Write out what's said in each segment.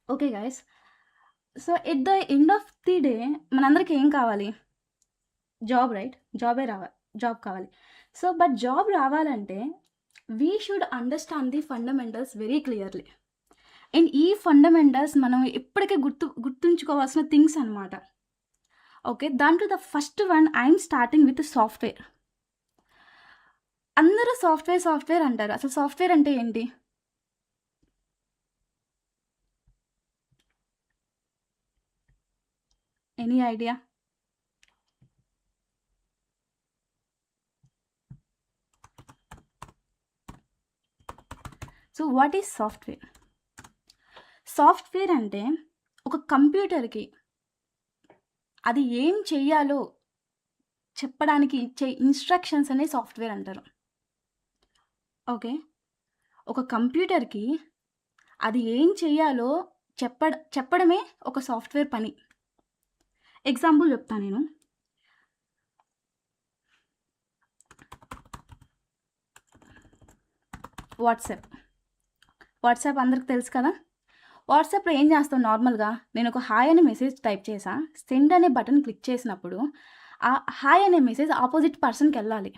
Okay guys. So, at the end of the day మనందరికి ఏం కావాలి? Job, right? జాబ్ కావాలి. సో, బట్ జాబ్ రావాలంటే we should understand the fundamentals very clearly. And ఈ fundamentals మనం ఎప్పటికీ గుర్తుంచుకోవాల్సిన థింగ్స్ అనమాట. ఓకే. దాంట్లో the first one I'm starting with software. అందరూ సాఫ్ట్‌వేర్ అంటారు. అసలు సాఫ్ట్‌వేర్ అంటే ఏంటి? Any idea? So, what is software? Software అంటే ఒక కంప్యూటర్‌కి అది ఏం చెయ్యాలో చెప్పడానికి ఇచ్చే ఇన్‌స్ట్రక్షన్స్ అనే సాఫ్ట్‌వేర్ అంటారు. ఓకే. ఒక కంప్యూటర్‌కి అది ఏం చెయ్యాలో చెప్పడమే ఒక సాఫ్ట్‌వేర్ పని. ఎగ్జాంపుల్ చెప్తా నేను. వాట్సాప్ అందరికి తెలుసు కదా! వాట్సాప్‌లో ఏం చేస్తాం నార్మల్‌గా? నేను ఒక హాయ్ అనే మెసేజ్ టైప్ చేశా. సెండ్ అనే బటన్ క్లిక్ చేసినప్పుడు ఆ హాయ్ అనే మెసేజ్ ఆపోజిట్ పర్సన్‌కెళ్ళాలి.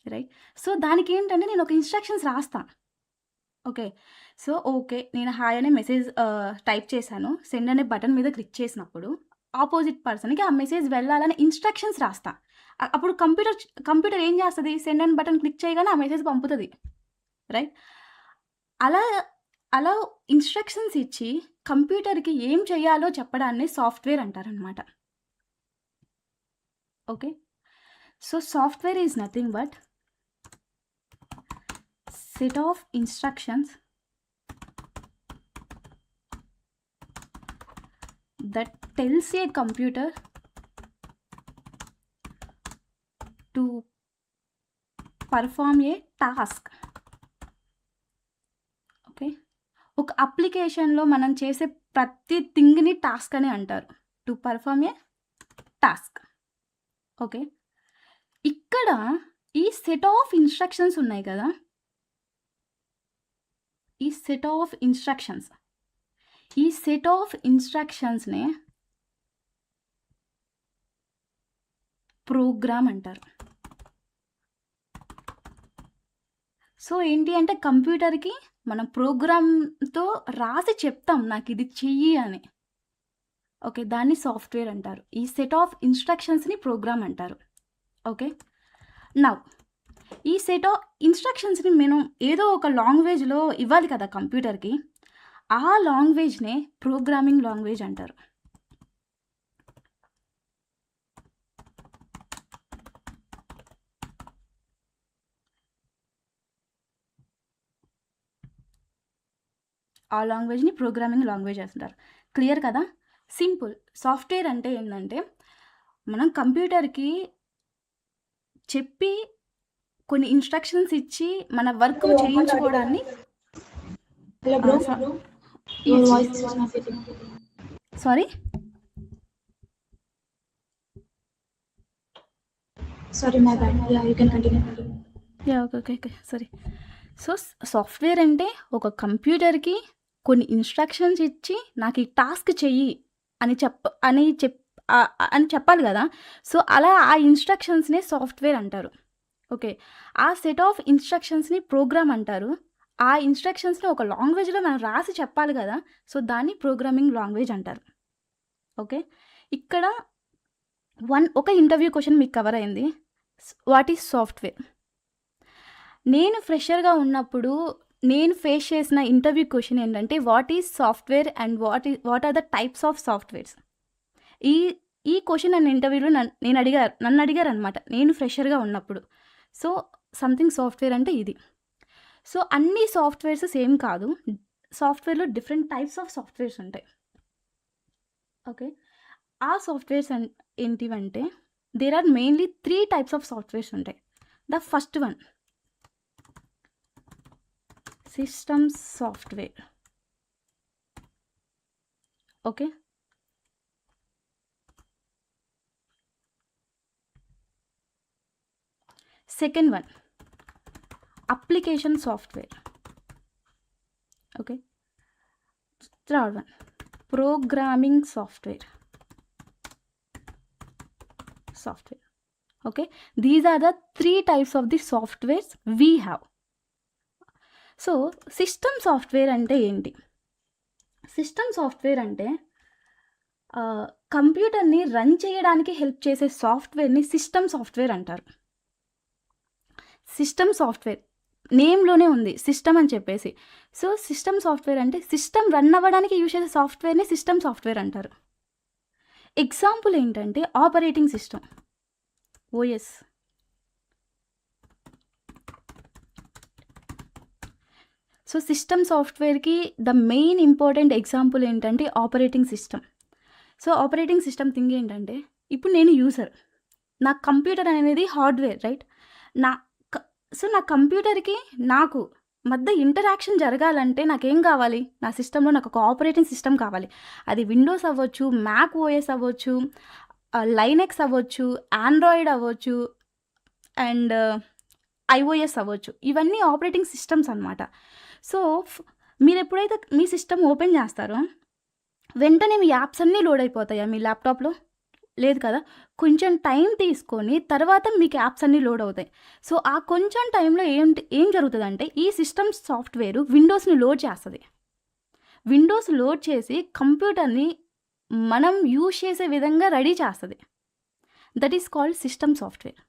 రైట్? సో, దానికేంటంటే నేను ఒక ఇన్‌స్ట్రక్షన్స్ రాస్తా. ఓకే. So, okay. నేను హాయ్ అనే మెసేజ్ టైప్ చేశాను. సెండ్ అనే బటన్ మీద క్లిక్ చేసినప్పుడు ఆపోజిట్ పర్సన్‌కి ఆ మెసేజ్ వెళ్ళాలని ఇన్‌స్ట్రక్షన్స్ రాస్తా. అప్పుడు కంప్యూటర్ ఏం చేస్తది? సెండ్ అనే బటన్ క్లిక్ చేయగానే ఆ మెసేజ్ పంపుతది. రైట్? అలా అలా ఇన్‌స్ట్రక్షన్స్ ఇచ్చి కంప్యూటర్‌కి ఏం చేయాలో చెప్పడాన్ని సాఫ్ట్‌వేర్ అంటారనమాట. Okay. So, software is nothing but set of instructions that tells a computer to perform a task. Okay. ఒక అప్లికేషన్‌లో మనం చేసే ప్రతి థింగ్‌ని టాస్క్ అని అంటారు. To perform A task. Okay. ఇక్కడ ఈ సెట్ ఆఫ్ ఇన్‌స్ట్రక్షన్స్ ఉన్నాయి కదా! ఈ సెట్ ఆఫ్ ఇన్‌స్ట్రక్షన్స్‌నే ప్రోగ్రామ్ అంటారు. సో, ఏంటి అంటే కంప్యూటర్‌కి మనం ప్రోగ్రామ్‌తో రాసి చెప్తాం నాకిది చెయ్యి అని. ఓకే. దాన్ని సాఫ్ట్‌వేర్ అంటారు. ఈ సెట్ ఆఫ్ ఇన్‌స్ట్రక్షన్స్‌ని ప్రోగ్రామ్ అంటారు. ఓకే. నౌ ఈ సెట్ ఆఫ్ ఇన్‌స్ట్రక్షన్స్‌ని మనం ఏదో ఒక లాంగ్వేజ్‌లో ఇవ్వాలి కదా కంప్యూటర్‌కి. ఆ లాంగ్వేజ్‌నే ప్రోగ్రామింగ్ లాంగ్వేజ్ అంటారు. ఆ లాంగ్వేజ్‌ని ప్రోగ్రామింగ్ లాంగ్వేజ్ అంటారు. క్లియర్ కదా! సింపుల్. సాఫ్ట్‌వేర్ అంటే ఏందంటే మనం కంప్యూటర్‌కి చెప్పి కొన్ని ఇన్‌స్ట్రక్షన్స్ ఇచ్చి మన వర్క్ చేయించుకోవడాన్ని Hello, bro. Your yes. voice is not getting. Sorry? Sorry, my bad. Yeah, you can continue. Yeah! Okay. Sorry. So, software అంటే ఒక కంప్యూటర్‌కి కొన్ని ఇన్‌స్ట్రక్షన్స్ ఇచ్చి నాకు ఈ టాస్క్ చెయ్యి అని అని చెప్పాలి గదా! సో, అలా ఆ ఇన్‌స్ట్రక్షన్స్‌నే సాఫ్ట్‌వేర్ అంటారు. ఓకే. ఆ సెట్ ఆఫ్ ఇన్‌స్ట్రక్షన్స్‌ని ప్రోగ్రామ్ అంటారు. ఆ ఇన్‌స్ట్రక్షన్స్‌ని ఒక లాంగ్వేజ్‌లో మనం రాసి చెప్పాలి గదా! సో, దాన్ని ప్రోగ్రామింగ్ లాంగ్వేజ్ అంటారు. ఓకే. ఇక్కడ ఒక ఇంటర్వ్యూ క్వెషన్ మీకు కవర్ అయింది. What is software? నేను ఫ్రెషర్‌గా ఉన్నప్పుడు నేను ఫేస్ చేసిన ఇంటర్వ్యూ క్వెషన్ ఏంటంటే what is software and what are the types of softwares? ఈ ఈ క్వెషన్ నన్ను ఇంటర్వ్యూలో నన్ను అడిగారనమాట. నేను ఫ్రెషర్‌గా ఉన్నప్పుడు. సో, సంథింగ్ సాఫ్ట్‌వేర్ అంటే ఇది. సో, అన్ని సాఫ్ట్‌వేర్స్ సేమ్ కాదు. సాఫ్ట్‌వేర్‌లో డిఫరెంట్ టైప్స్ ఆఫ్ సాఫ్ట్‌వేర్స్ ఉంటాయి. ఓకే. ఆ సాఫ్ట్‌వేర్స్ ఏంటివంటే there are mainly 3 types of softwares ఉంటాయి. The first one systems software. Okay. Second one application software. Okay. Third one programming software. Okay, these are the 3 types of the softwares we have. So system software అంటే ఏంటి? System software అంటే కంప్యూటర్ని run చేయడానికి help చేసే సాఫ్ట్వేర్ని system software అంటారు. System software నేమ్లోనే ఉంది system అని చెప్పేసి. సో సిస్టమ్ సాఫ్ట్వేర్ అంటే సిస్టమ్ రన్ అవ్వడానికి యూజ్ చేసే సాఫ్ట్వేర్ని సిస్టమ్ సాఫ్ట్వేర్ అంటారు. ఎగ్జాంపుల్ ఏంటంటే operating system, OS. So system సాఫ్ట్వేర్కి ద మెయిన్ ఇంపార్టెంట్ ఎగ్జాంపుల్ ఏంటంటే operating system. So operating system thing ఏంటంటే, ఇప్పుడు నేను యూజర్, నా కంప్యూటర్ అనేది హార్డ్వేర్, రైట్? సో నా కంప్యూటర్కి నాకు మధ్య ఇంటరాక్షన్ జరగాలంటే నాకేం కావాలి? నా సిస్టంలో నాకు ఒక ఆపరేటింగ్ సిస్టమ్ కావాలి. అది విండోస్ అవ్వచ్చు, మ్యాక్ ఓఎస్ అవ్వచ్చు, లైనెక్స్ అవ్వచ్చు, ఆండ్రాయిడ్ అవ్వచ్చు, అండ్ ఐఓఎస్ అవ్వచ్చు. ఇవన్నీ ఆపరేటింగ్ సిస్టమ్స్ అనమాట. సో మీరు ఎప్పుడైతే మీ సిస్టమ్ ఓపెన్ చేస్తారో వెంటనే మీ యాప్స్ అన్నీ లోడ్ అయిపోతాయా మీ ల్యాప్టాప్లో? లేదు కదా. కొంచెం టైం తీసుకొని తర్వాత మీకు యాప్స్ అన్నీ లోడ్ అవుతాయి. సో ఆ కొంచెం టైంలో ఏం జరుగుతుందంటే, ఈ సిస్టమ్ సాఫ్ట్వేర్ విండోస్ని లోడ్ చేస్తుంది. విండోస్ లోడ్ చేసి కంప్యూటర్ని మనం యూజ్ చేసే విధంగా రెడీ చేస్తుంది. That is called system software.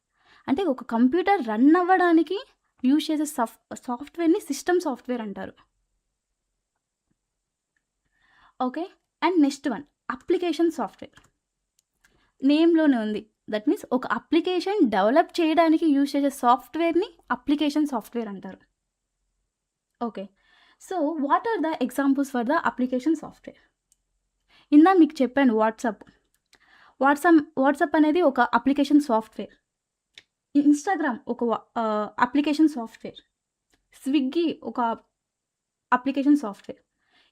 అంటే ఒక కంప్యూటర్ రన్ అవ్వడానికి యూజ్ చేసే సాఫ్ట్వేర్ని సిస్టమ్ సాఫ్ట్వేర్ అంటారు. Okay. And next one application software. నేమ్లోనే ఉంది. దట్ మీన్స్ ఒక అప్లికేషన్ డెవలప్ చేయడానికి యూజ్ చేసే సాఫ్ట్వేర్ని అప్లికేషన్ సాఫ్ట్వేర్ అంటారు. Okay. So what are the examples for the application software? ఇందా మీకు చెప్పాను వాట్సాప్ అనేది ఒక అప్లికేషన్ సాఫ్ట్వేర్. ఇన్స్టాగ్రామ్ ఒక అప్లికేషన్ సాఫ్ట్వేర్. స్విగ్గీ ఒక అప్లికేషన్ సాఫ్ట్వేర్.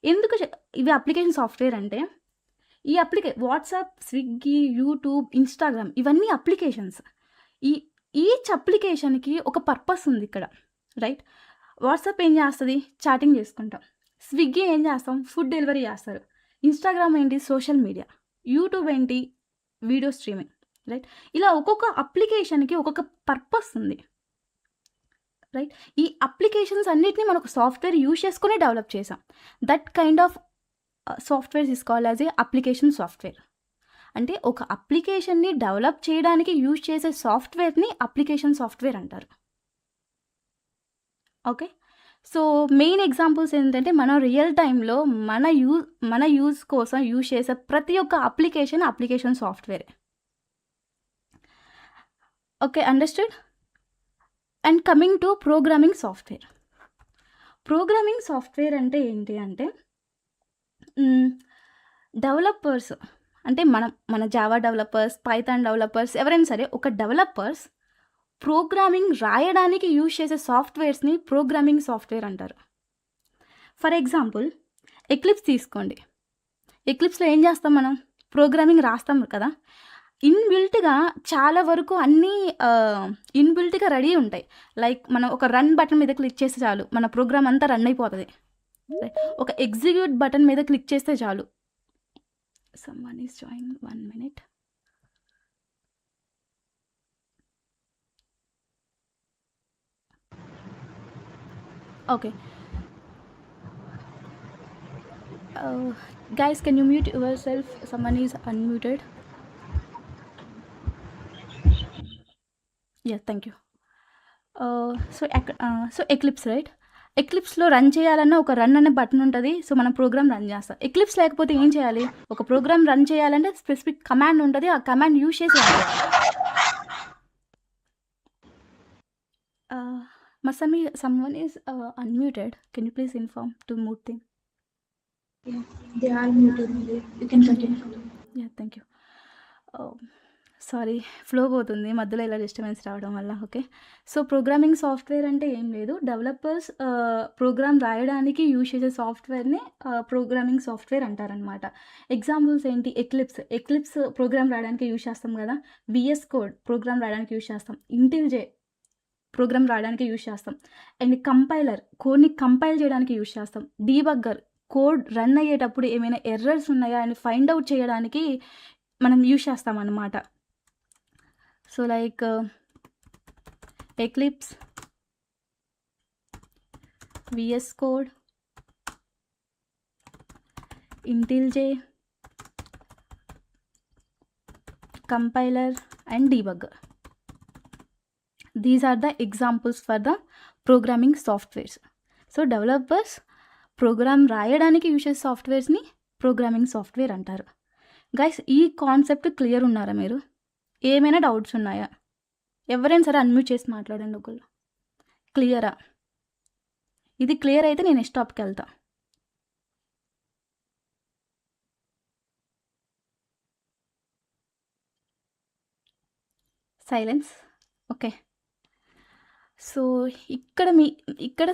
ఎందుకు ఇవి అప్లికేషన్ సాఫ్ట్వేర్ అంటే, ఈ వాట్సాప్, స్విగ్గీ, యూట్యూబ్, ఇన్స్టాగ్రామ్ ఇవన్నీ అప్లికేషన్స్. ఈచ్ అప్లికేషన్కి ఒక పర్పస్ ఉంది ఇక్కడ, రైట్? వాట్సాప్ ఏం చేస్తుంది? చాటింగ్ చేసుకుంటాం. స్విగ్గీ ఏం చేస్తాం? ఫుడ్ డెలివరీ చేస్తారు. ఇన్స్టాగ్రామ్ ఏంటి? Social media. యూట్యూబ్ ఏంటి? Video streaming, right? ఇలా ఒక్కొక్క అప్లికేషన్కి ఒక్కొక్క పర్పస్ ఉంది, రైట్? ఈ అప్లికేషన్స్ అన్నిటిని మనకు సాఫ్ట్వేర్ యూజ్ చేసుకుని డెవలప్ చేసాం. That kind of software is called as a application software. అంటే ఒక అప్లికేషన్ని డెవలప్ చేయడానికి యూజ్ చేసే సాఫ్ట్వేర్ని అప్లికేషన్ సాఫ్ట్వేర్ అంటారు. ఓకే. సో మెయిన్ ఎగ్జాంపుల్స్ ఏంటంటే, మనం రియల్ టైంలో మన యూజ్ కోసం యూజ్ చేసే ప్రతి ఒక్క అప్లికేషన్ సాఫ్ట్వేరే. Okay, understood? And coming to programming software. Programming software అంటే ఏంటి అంటే, డెవలపర్స్ అంటే మన జావా డెవలపర్స్, పైథాన్ డెవలపర్స్, ఎవరైనా సరే ఒక డెవలపర్స్ ప్రోగ్రామింగ్ రాయడానికి యూజ్ చేసే సాఫ్ట్వేర్స్ని ప్రోగ్రామింగ్ సాఫ్ట్వేర్ అంటారు. ఫర్ ఎగ్జాంపుల్ ఎక్లిప్స్ తీసుకోండి. ఎక్లిప్స్లో ఏం చేస్తాం? మనం ప్రోగ్రామింగ్ రాస్తాం కదా. ఇన్బిల్ట్గా చాలా వరకు అన్నీ ఇన్బిల్ట్గా రెడీ ఉంటాయి. లైక్ మనం ఒక రన్ బటన్ మీద క్లిక్ చేస్తే చాలు, మన ప్రోగ్రామ్ అంతా రన్ అయిపోతుంది. ఒక ఎగ్జిక్యూట్ బటన్ మీద క్లిక్ చేస్తే చాలు. Someone is join 1 minute. Okay. Guys, can you mute yourself? Someone is unmuted. Yeah, thank you. So Eclipse, right? ఎక్లిప్స్లో రన్ చేయాలన్నా ఒక రన్ అనే బటన్ ఉంటుంది. సో మనం ప్రోగ్రామ్ రన్ చేస్తాం. ఎక్లిప్స్ లేకపోతే ఏం చేయాలి? ఒక ప్రోగ్రామ్ రన్ చేయాలంటే స్పెసిఫిక్ కమాండ్ ఉంటుంది. ఆ కమాండ్ యూజ్ చేసి Masami, someone is unmuted. Can you please inform to mute them? Yeah, they are muted. You can continue. Yeah, thank you. Sorry, flow పోతుంది మధ్యలో ఇలా డిస్టర్బెన్స్ రావడం వల్ల. ఓకే. సో ప్రోగ్రామింగ్ సాఫ్ట్వేర్ అంటే ఏం లేదు, డెవలపర్స్ ప్రోగ్రామ్ రాయడానికి యూజ్ చేసే సాఫ్ట్వేర్ని ప్రోగ్రామింగ్ సాఫ్ట్వేర్ అంటారనమాట. ఎగ్జాంపుల్స్ ఏంటి? ఎక్లిప్స్ ప్రోగ్రామ్ రాయడానికి యూజ్ చేస్తాం కదా. విఎస్ కోడ్ ప్రోగ్రామ్ రాయడానికి యూజ్ చేస్తాం. ఇంటెల్జే ప్రోగ్రామ్ రాయడానికి యూజ్ చేస్తాం. అండ్ కంపైలర్ కోడ్ని కంపైల్ చేయడానికి యూజ్ చేస్తాం. డీబగ్గర్ కోడ్ రన్ అయ్యేటప్పుడు ఏమైనా ఎర్రర్స్ ఉన్నాయా అని ఫైండ్ అవుట్ చేయడానికి మనం యూజ్ చేస్తామన్నమాట. So like Eclipse, VS code, IntelliJ, compiler and debugger. These are the examples for the programming softwares. So developers program రాయడానికి యూజ్ చేసే సాఫ్ట్వేర్స్ని ప్రోగ్రామింగ్ సాఫ్ట్వేర్ అంటారు. గైస్, ఈ కాన్సెప్ట్ క్లియర్ ఉన్నారా మీరు? ఏమైనా డౌట్స్ ఉన్నాయా? ఎవరైనా సరే అన్మ్యూట్ చేసి మాట్లాడండి ఒకళ్ళు. క్లియరా? ఇది క్లియర్ అయితే నేను నెక్స్ట్ టాపిక్కి వెళ్తా. సైలెన్స్. ఓకే. సో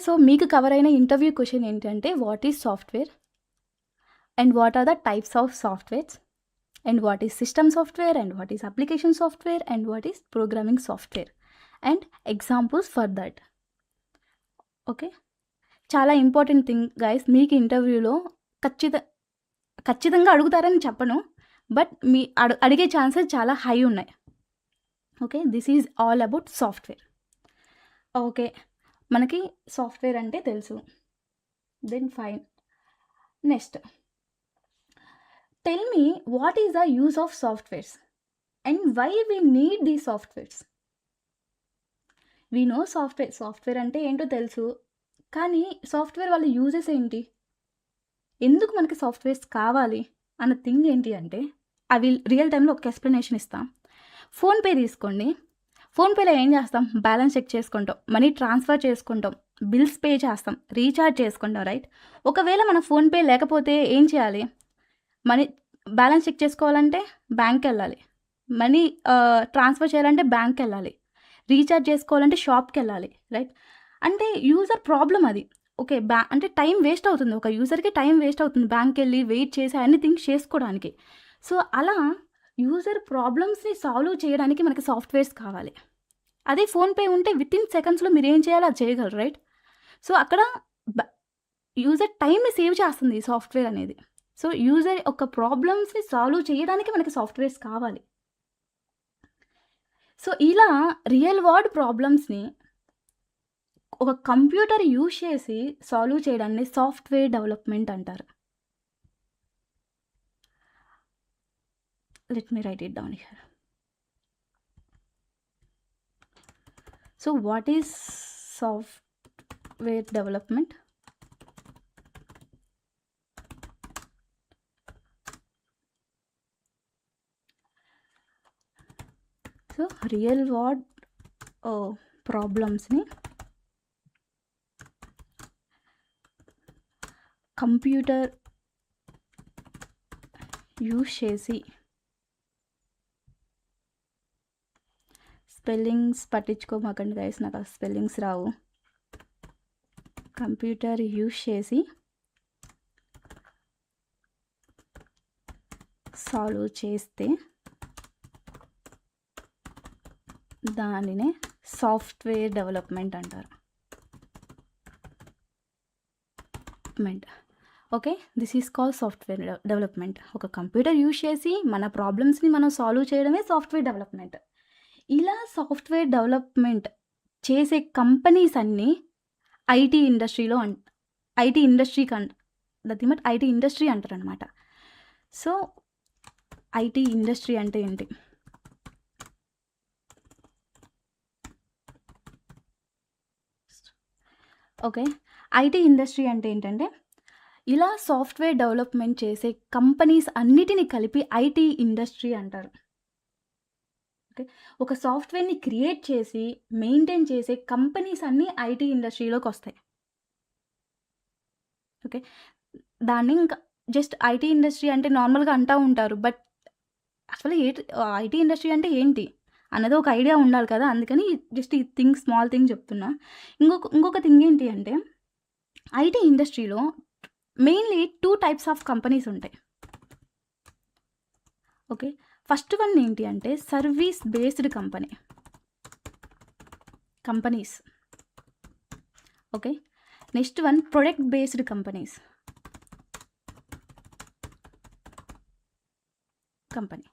సో మీకు కవర్ అయిన ఇంటర్వ్యూ క్వశ్చన్ ఏంటంటే what is software and what are the types of softwares and what is system software and what is application software and what is programming software and examples for that. Okay, చాలా important thing guys. మీకు ఇంటర్వ్యూలో ఖచ్చితంగా అడుగుతారని చెప్పను, but మీ అడిగే chances చాలా high ఉన్నాయి. Okay, this is all about software. Okay, మనకి software అంటే తెలుసు. Then fine. Next, tell me what is the use of softwares and why we need the softwares. We know software అంటే ఏంటో తెలుసు, కానీ సాఫ్ట్వేర్ వాళ్ళ యూజెస్ ఏంటి, ఎందుకు మనకి సాఫ్ట్వేర్స్ కావాలి అన్న థింగ్ ఏంటి అంటే అవి రియల్ టైంలో ఒక ఎక్స్ప్లెనేషన్ ఇస్తాం. ఫోన్పే తీసుకోండి. ఫోన్పేలో ఏం చేస్తాం? బ్యాలెన్స్ చెక్ చేసుకుంటాం, మనీ ట్రాన్స్ఫర్ చేసుకుంటాం, బిల్స్ పే చేస్తాం, రీఛార్జ్ చేసుకుంటాం, రైట్? ఒకవేళ మన ఫోన్పే లేకపోతే ఏం చేయాలి? మనీ బ్యాలెన్స్ చెక్ చేసుకోవాలంటే బ్యాంక్కి వెళ్ళాలి, మనీ ట్రాన్స్ఫర్ చేయాలంటే బ్యాంక్కి వెళ్ళాలి, రీఛార్జ్ చేసుకోవాలంటే షాప్కి వెళ్ళాలి, రైట్? అంటే యూజర్ ప్రాబ్లం అది. ఓకే, అంటే టైం వేస్ట్ అవుతుంది, ఒక యూజర్కి టైం వేస్ట్ అవుతుంది బ్యాంక్కి వెళ్ళి వెయిట్ చేసి అన్ని థింగ్స్ చేసుకోవడానికి. సో అలా యూజర్ ప్రాబ్లమ్స్ని సాల్వ్ చేయడానికి మనకి సాఫ్ట్వేర్స్ కావాలి. అదే ఫోన్పే ఉంటే విత్ ఇన్ సెకండ్స్లో మీరు ఏం చేయాలో అది చేయగలరు, రైట్? సో అక్కడ యూజర్ టైంని సేవ్ చేస్తుంది ఈ సాఫ్ట్వేర్ అనేది. సో యూజర్ ఒక ప్రాబ్లమ్స్ని సాల్వ్ చేయడానికి మనకి సాఫ్ట్వేర్స్ కావాలి. సో ఇలా రియల్ వరల్డ్ ప్రాబ్లమ్స్ని ఒక కంప్యూటర్ యూజ్ చేసి సాల్వ్ చేయడాన్ని సాఫ్ట్వేర్ డెవలప్మెంట్ అంటారు. Let me write it down here. So what is software development? So real world problems ni computer use చేసి స్పెల్లింగ్స్ పట్టించుకోమాకండి గైస్, నాకు స్పెల్లింగ్స్ రావు. కంప్యూటర్ యూజ్ చేసి solve చేస్తే దానినే సాఫ్ట్వేర్ డెవలప్మెంట్ అంటారు. Okay, this is call software development. ఒక computer use చేసి మన ప్రాబ్లమ్స్ని మనం సాల్వ్ చేయడమే సాఫ్ట్వేర్ డెవలప్మెంట్. ఇలా సాఫ్ట్వేర్ డెవలప్మెంట్ చేసే కంపెనీస్ అన్నీ ఐటీ ఇండస్ట్రీలో ఐటీ ఇండస్ట్రీ అంటారు అనమాట. సో ఐటీ ఇండస్ట్రీ అంటే ఏంటి? ఓకే, ఐటీ ఇండస్ట్రీ అంటే ఏంటంటే ఇలా సాఫ్ట్వేర్ డెవలప్మెంట్ చేసే కంపెనీస్ అన్నిటిని కలిపి ఐటీ ఇండస్ట్రీ అంటారు. ఓకే, ఒక సాఫ్ట్వేర్ని క్రియేట్ చేసి మెయింటైన్ చేసే కంపెనీస్ అన్నీ ఐటీ ఇండస్ట్రీలోకి వస్తాయి. ఓకే, దాన్ని ఇంకా జస్ట్ ఐటీ ఇండస్ట్రీ అంటే నార్మల్గా అంటూ ఉంటారు, బట్ అసలు ఐటీ ఇండస్ట్రీ అంటే ఏంటి అన్నది ఒక ఐడియా ఉండాలి కదా, అందుకని జస్ట్ ఈ థింగ్ స్మాల్ థింగ్ చెప్తున్నా. ఇంకొక థింగ్ ఏంటి అంటే ఐటీ ఇండస్ట్రీలో మెయిన్లీ 2 types ఆఫ్ కంపెనీస్ ఉంటాయి. ఓకే, ఫస్ట్ వన్ ఏంటి అంటే service based companies. Okay, next one product based companies. Company.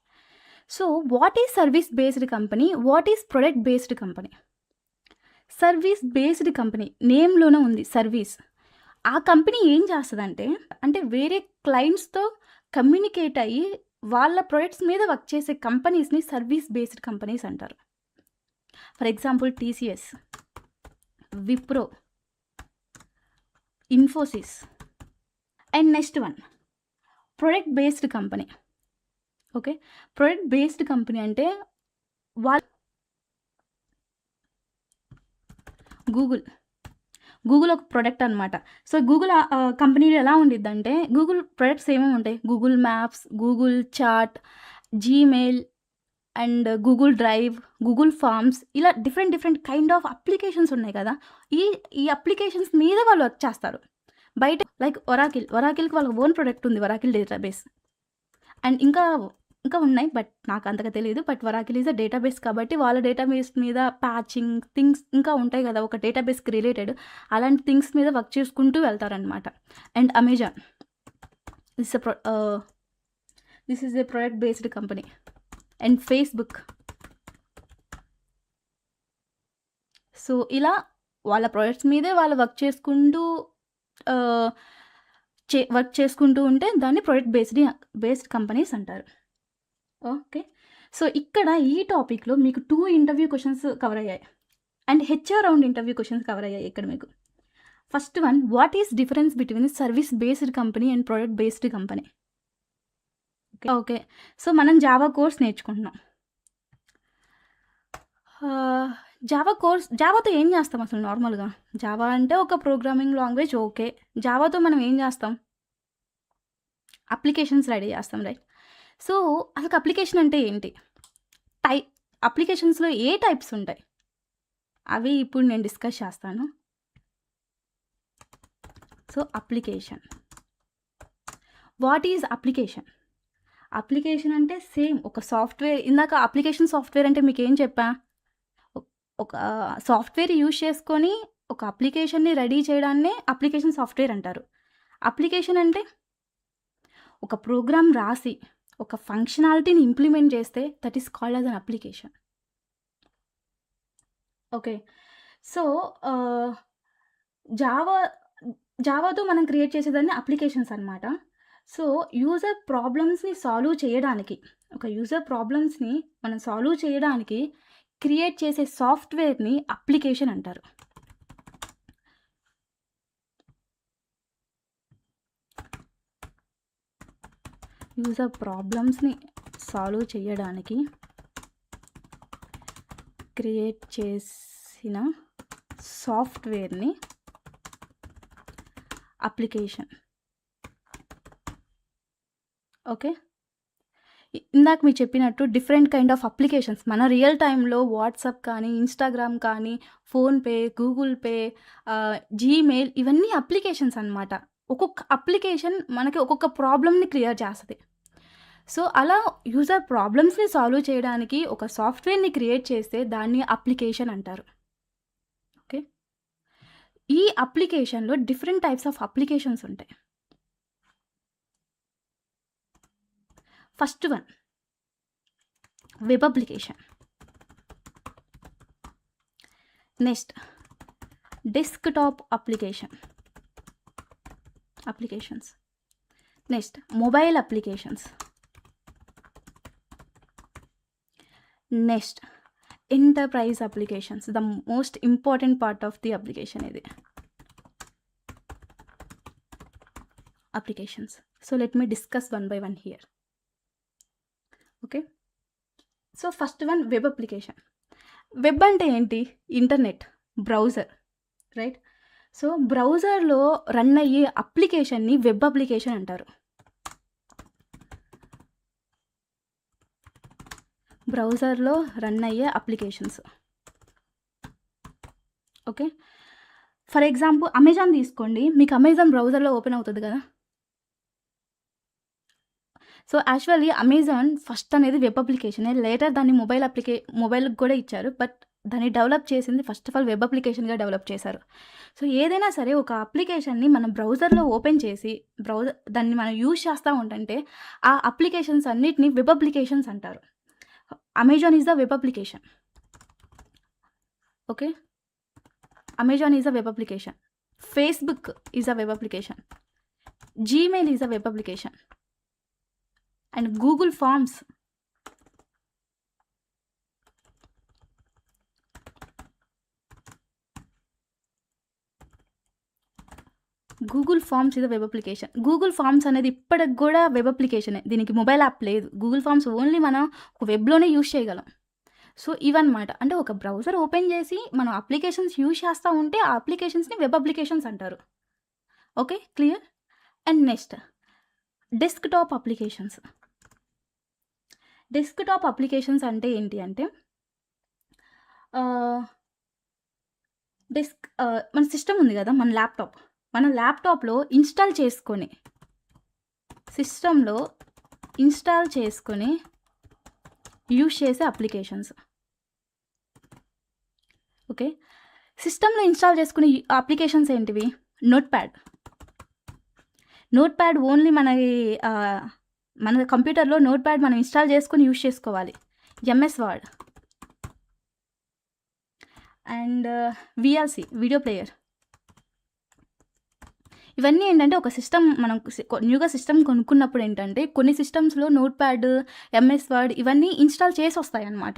So what is service based company, what is product based company? Service based company నేమ్లోనే ఉంది service. ఆ company ఏం చేస్తుందంటే అంటే వేరే క్లయింట్స్తో కమ్యూనికేట్ అయ్యి వాళ్ళ ప్రొడక్ట్స్ మీద వర్క్ చేసే కంపెనీస్ని సర్వీస్ బేస్డ్ కంపెనీస్ అంటారు. For example TCS, Wipro, Infosys. And next one product based company. Okay, product based company అంటే గూగుల్ ఒక ప్రొడక్ట్ అనమాట. సో గూగుల్ కంపెనీలో ఎలా ఉండిద్దంటే గూగుల్ ప్రొడక్ట్స్ ఏమేమి ఉంటాయి, Google Maps, Google Chat, Gmail and Google Drive, Google Forms, ఇలా డిఫరెంట్ కైండ్ ఆఫ్ అప్లికేషన్స్ ఉన్నాయి కదా. ఈ అప్లికేషన్స్ మీద వాళ్ళు వర్క్ చేస్తారు. బయట లైక్ ఒరాకిల్కి వాళ్ళ ఓన్ ప్రొడక్ట్ ఉంది, ఒరాకిల్ డేటాబేస్. అండ్ ఇంకా ఉన్నాయి బట్ నాకు అంతగా తెలియదు. But Oracle is a database కాబట్టి వాళ్ళ డేటాబేస్ మీద ప్యాచింగ్ థింగ్స్ ఇంకా ఉంటాయి కదా ఒక డేటాబేస్కి రిలేటెడ్, అలాంటి థింగ్స్ మీద వర్క్ చేసుకుంటూ వెళ్తారనమాట. And Amazon this is a product based company. And Facebook. So ఇలా వాళ్ళ ప్రొడక్ట్స్ మీదే వాళ్ళు వర్క్ చేసుకుంటూ ఉంటే దాన్ని ప్రొడక్ట్ బేస్డ్ కంపెనీస్ అంటారు. ఓకే, సో ఇక్కడ ఈ టాపిక్లో మీకు 2 ఇంటర్వ్యూ క్వశ్చన్స్ కవర్ అయ్యాయి and HR round interview questions cover అయ్యాయి ఇక్కడ మీకు. First one, what is difference between service based company and product based company? Okay, so మనం జావా కోర్స్ నేర్చుకుంటున్నాం. జావాతో ఏం చేస్తాం అసలు నార్మల్గా? జావా అంటే ఒక ప్రోగ్రామింగ్ లాంగ్వేజ్. ఓకే, జావాతో మనం ఏం చేస్తాం? అప్లికేషన్స్ రెడీ చేస్తాం, రైట్? సో అసలు అప్లికేషన్ అంటే ఏంటి? అప్లికేషన్స్లో ఏ టైప్స్ ఉంటాయి అవి ఇప్పుడు నేను డిస్కస్ చేస్తాను. So application, what is application? Application అంటే సేమ్ ఒక సాఫ్ట్వేర్. ఇందాక అప్లికేషన్ సాఫ్ట్వేర్ అంటే మీకు ఏం చెప్పా? ఒక సాఫ్ట్వేర్ యూజ్ చేసుకొని ఒక అప్లికేషన్ని రెడీ చేయడాన్నే అప్లికేషన్ సాఫ్ట్వేర్ అంటారు. అప్లికేషన్ అంటే ఒక ప్రోగ్రామ్ రాసి ఒక ఫంక్షనాలిటీని ఇంప్లిమెంట్ చేస్తే that is called as an application. Okay, so జావాతో మనం క్రియేట్ చేసేదాన్ని అప్లికేషన్స్ అనమాట. సో యూజర్ ప్రాబ్లమ్స్ని సాల్వ్ చేయడానికి మనం సాల్వ్ చేయడానికి క్రియేట్ చేసే సాఫ్ట్వేర్ని అప్లికేషన్ అంటారు. యూజర్ ప్రాబ్లమ్స్ని సాల్వ్ చేయడానికి క్రియేట్ చేసిన సాఫ్ట్వేర్ని అప్లికేషన్. ఓకే, ఇందాక మీరు చెప్పినట్టు డిఫరెంట్ కైండ్ ఆఫ్ అప్లికేషన్స్ మన రియల్ టైంలో వాట్సాప్ కానీ, ఇన్స్టాగ్రామ్ కానీ, ఫోన్పే, గూగుల్ పే, జీమెయిల్, ఇవన్నీ అప్లికేషన్స్ అనమాట. ఒక్కొక్క అప్లికేషన్ మనకి ఒక్కొక్క ప్రాబ్లమ్ని క్లియర్ చేస్తుంది. సో అలా యూజర్ ప్రాబ్లమ్స్ని సాల్వ్ చేయడానికి ఒక సాఫ్ట్వేర్ని క్రియేట్ చేస్తే దాన్ని అప్లికేషన్ అంటారు. ఓకే, ఈ అప్లికేషన్లో డిఫరెంట్ టైప్స్ ఆఫ్ అప్లికేషన్స్ ఉంటాయి. First one web application. Next desktop applications. Next mobile applications. Next enterprise applications, the most important part of the application ఇది. Applications. So let me discuss one by one here. Okay, so first one web application. Web అంటే ఏంటి? Internet, browser, right? So బ్రౌజర్లో run అయ్యే అప్లికేషన్ని web application అంటారు. బ్రౌజర్లో run అయ్యే applications. Okay, for example Amazon తీసుకోండి. మీకు అమెజాన్ బ్రౌజర్లో ఓపెన్ అవుతుంది కదా. సో యాక్చువల్లీ అమెజాన్ ఫస్ట్ అనేది వెబ్ అప్లికేషనే, లేటర్ దాన్ని మొబైల్కి కూడా ఇచ్చారు. బట్ దాన్ని డెవలప్ చేసింది ఫస్ట్ ఆఫ్ ఆల్ వెబ్ అప్లికేషన్గా డెవలప్ చేశారు. సో ఏదైనా సరే ఒక అప్లికేషన్ని మనం బ్రౌజర్లో ఓపెన్ చేసి దాన్ని మనం యూజ్ చేస్తూ ఉంటుంటే ఆ అప్లికేషన్స్ అన్నిటిని వెబ్ అప్లికేషన్స్ అంటారు. Amazon is the web application. Okay, Amazon is a web application. Facebook is a web application. Gmail is a web application. And Google Forms, Google Forms ఇది web application. Google Forms అనేది ఇప్పటికి కూడా web అప్లికేషనే. దీనికి mobile app లేదు. Google Forms only మనం ఒక వెబ్లోనే use చేయగలం. సో ఇవన్నమాట. అంటే ఒక బ్రౌజర్ ఓపెన్ చేసి మనం అప్లికేషన్స్ యూజ్ చేస్తూ ఉంటే ఆ అప్లికేషన్స్ని వెబ్ అప్లికేషన్స్ అంటారు. Okay, clear. And next desktop applications. Desktop applications అంటే ఏంటి అంటే మన సిస్టమ్ ఉంది కదా, మన ల్యాప్టాప్లో సిస్టంలో ఇన్స్టాల్ చేసుకొని యూజ్ చేసే అప్లికేషన్స్. ఓకే, సిస్టంలో ఇన్స్టాల్ చేసుకునే అప్లికేషన్స్ ఏంటివి? నోట్ ప్యాడ్ ఓన్లీ మన కంప్యూటర్లో నోట్ ప్యాడ్ మనం ఇన్స్టాల్ చేసుకొని యూజ్ చేసుకోవాలి. MS word and VLC video player. ఇవన్నీ ఏంటంటే ఒక సిస్టమ్ మనం న్యూగా సిస్టమ్ కొనుక్కున్నప్పుడు ఏంటంటే కొన్ని సిస్టమ్స్లో నోట్ ప్యాడ్, ఎంఎస్ వర్డ్ ఇవన్నీ ఇన్స్టాల్ చేసి వస్తాయి అన్నమాట.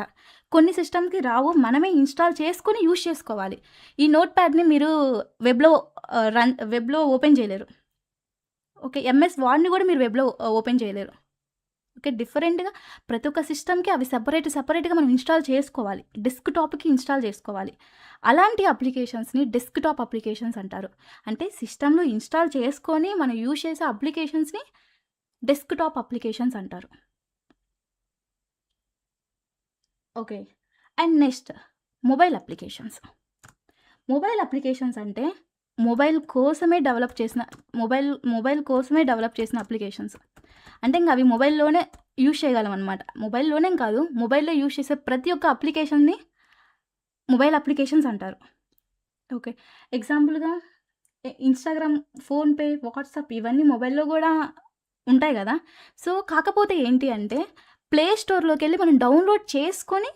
కొన్ని సిస్టమ్కి రావు, మనమే ఇన్స్టాల్ చేసుకొని యూజ్ చేసుకోవాలి. ఈ నోట్ ప్యాడ్ని మీరు వెబ్లో ఓపెన్ చేయలేరు. ఓకే, ఎంఎస్ వర్డ్ని కూడా మీరు వెబ్లో ఓపెన్ చేయలేరు. ఓకే, డిఫరెంట్గా ప్రతి ఒక్క సిస్టమ్కి అవి సపరేట్గా మనం ఇన్స్టాల్ చేసుకోవాలి. డెస్క్టాప్కి ఇన్స్టాల్ చేసుకోవాలి. అలాంటి అప్లికేషన్స్ని డెస్క్టాప్ అప్లికేషన్స్ అంటారు. అంటే సిస్టంలో ఇన్స్టాల్ చేసుకొని మనం యూజ్ చేసే అప్లికేషన్స్ని డెస్క్టాప్ అప్లికేషన్స్ అంటారు. Okay, and next mobile applications. Mobile applications అంటే మొబైల్ కోసమే డెవలప్ చేసిన అప్లికేషన్స్. అంటే ఇంకా అవి మొబైల్లోనే యూజ్ చేయగలం అనమాట. మొబైల్లోనే కాదు, మొబైల్లో యూజ్ చేసే ప్రతి ఒక్క అప్లికేషన్ని మొబైల్ అప్లికేషన్స్ అంటారు. ఓకే, ఎగ్జాంపుల్గా ఇన్స్టాగ్రామ్, ఫోన్పే, వాట్సాప్ ఇవన్నీ మొబైల్లో కూడా ఉంటాయి కదా. సో కాకపోతే ఏంటి అంటే ప్లే స్టోర్లోకి వెళ్ళి మనం డౌన్లోడ్ చేసుకొని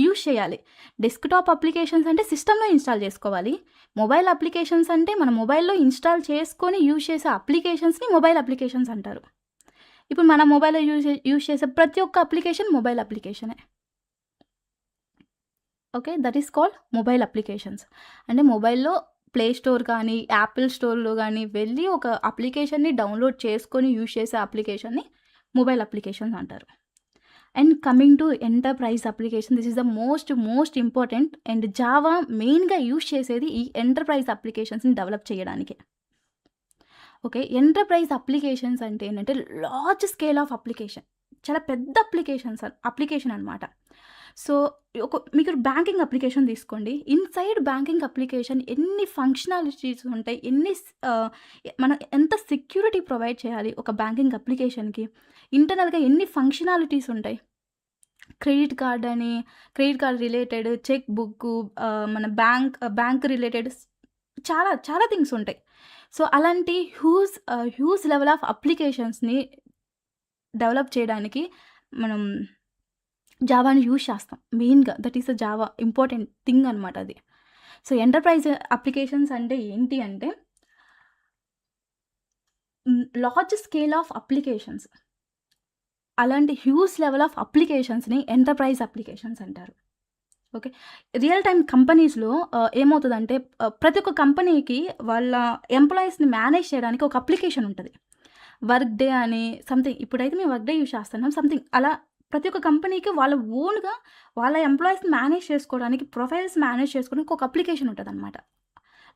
యూజ్ చేయాలి. డెస్క్టాప్ అప్లికేషన్స్ అంటే సిస్టంలో ఇన్స్టాల్ చేసుకోవాలి. మొబైల్ అప్లికేషన్స్ అంటే మన మొబైల్లో ఇన్స్టాల్ చేసుకొని యూజ్ చేసే అప్లికేషన్స్ని మొబైల్ అప్లికేషన్స్ అంటారు. ఇప్పుడు మన మొబైల్లో యూజ్ చేసే ప్రతి ఒక్క అప్లికేషన్ మొబైల్ అప్లికేషనే. Okay, that is called mobile applications. అంటే మొబైల్లో ప్లే స్టోర్ కానీ యాపిల్ స్టోర్లో కానీ వెళ్ళి ఒక అప్లికేషన్ని డౌన్లోడ్ చేసుకొని యూజ్ చేసే అప్లికేషన్ని మొబైల్ అప్లికేషన్స్ అంటారు. And coming to enterprise application, this is the most important. And Java మెయిన్గా యూజ్ చేసేది ఈ ఎంటర్ప్రైజ్ అప్లికేషన్స్ని డెవలప్ చేయడానికి. ఓకే, ఎంటర్ప్రైజ్ అప్లికేషన్స్ అంటే ఏంటంటే లార్జ్ స్కేల్ ఆఫ్ అప్లికేషన్, చాలా పెద్ద అప్లికేషన్ అనమాట. సో మీకు బ్యాంకింగ్ అప్లికేషన్ తీసుకోండి. ఇన్సైడ్ బ్యాంకింగ్ అప్లికేషన్ ఎన్ని ఫంక్షనాలిటీస్ ఉంటాయి, మనం ఎంత సెక్యూరిటీ ప్రొవైడ్ చేయాలి ఒక బ్యాంకింగ్ అప్లికేషన్కి, ఇంటర్నల్గా ఎన్ని ఫంక్షనాలిటీస్ ఉంటాయి. Credit card related, check book, మన బ్యాంక్ రిలేటెడ్ చాలా థింగ్స్ ఉంటాయి. సో అలాంటి హ్యూజ్ లెవెల్ ఆఫ్ అప్లికేషన్స్ని డెవలప్ చేయడానికి మనం జావాని యూజ్ చేస్తాం మెయిన్గా. That is the Java important thing అనమాట అది. సో ఎంటర్ప్రైజ్ అప్లికేషన్స్ అంటే ఏంటి అంటే లార్జ్ స్కేల్ ఆఫ్ అప్లికేషన్స్, అలాంటి హ్యూజ్ లెవెల్ ఆఫ్ అప్లికేషన్స్ని ఎంటర్ప్రైజ్ అప్లికేషన్స్ అంటారు. ఓకే, రియల్ టైమ్ కంపెనీస్లో ఏమవుతుందంటే ప్రతి ఒక్క కంపెనీకి వాళ్ళ ఎంప్లాయీస్ని మేనేజ్ చేయడానికి ఒక అప్లికేషన్ ఉంటుంది. వర్క్ డే అని సంథింగ్, ఇప్పుడైతే మేము వర్క్ డే యూజ్ చేస్తున్నాం సంథింగ్. అలా ప్రతి ఒక్క కంపెనీకి వాళ్ళ ఓన్గా వాళ్ళ ఎంప్లాయీస్ని మేనేజ్ చేసుకోవడానికి, ప్రొఫైల్స్ మేనేజ్ చేసుకోవడానికి ఒక అప్లికేషన్ ఉంటుంది అనమాట.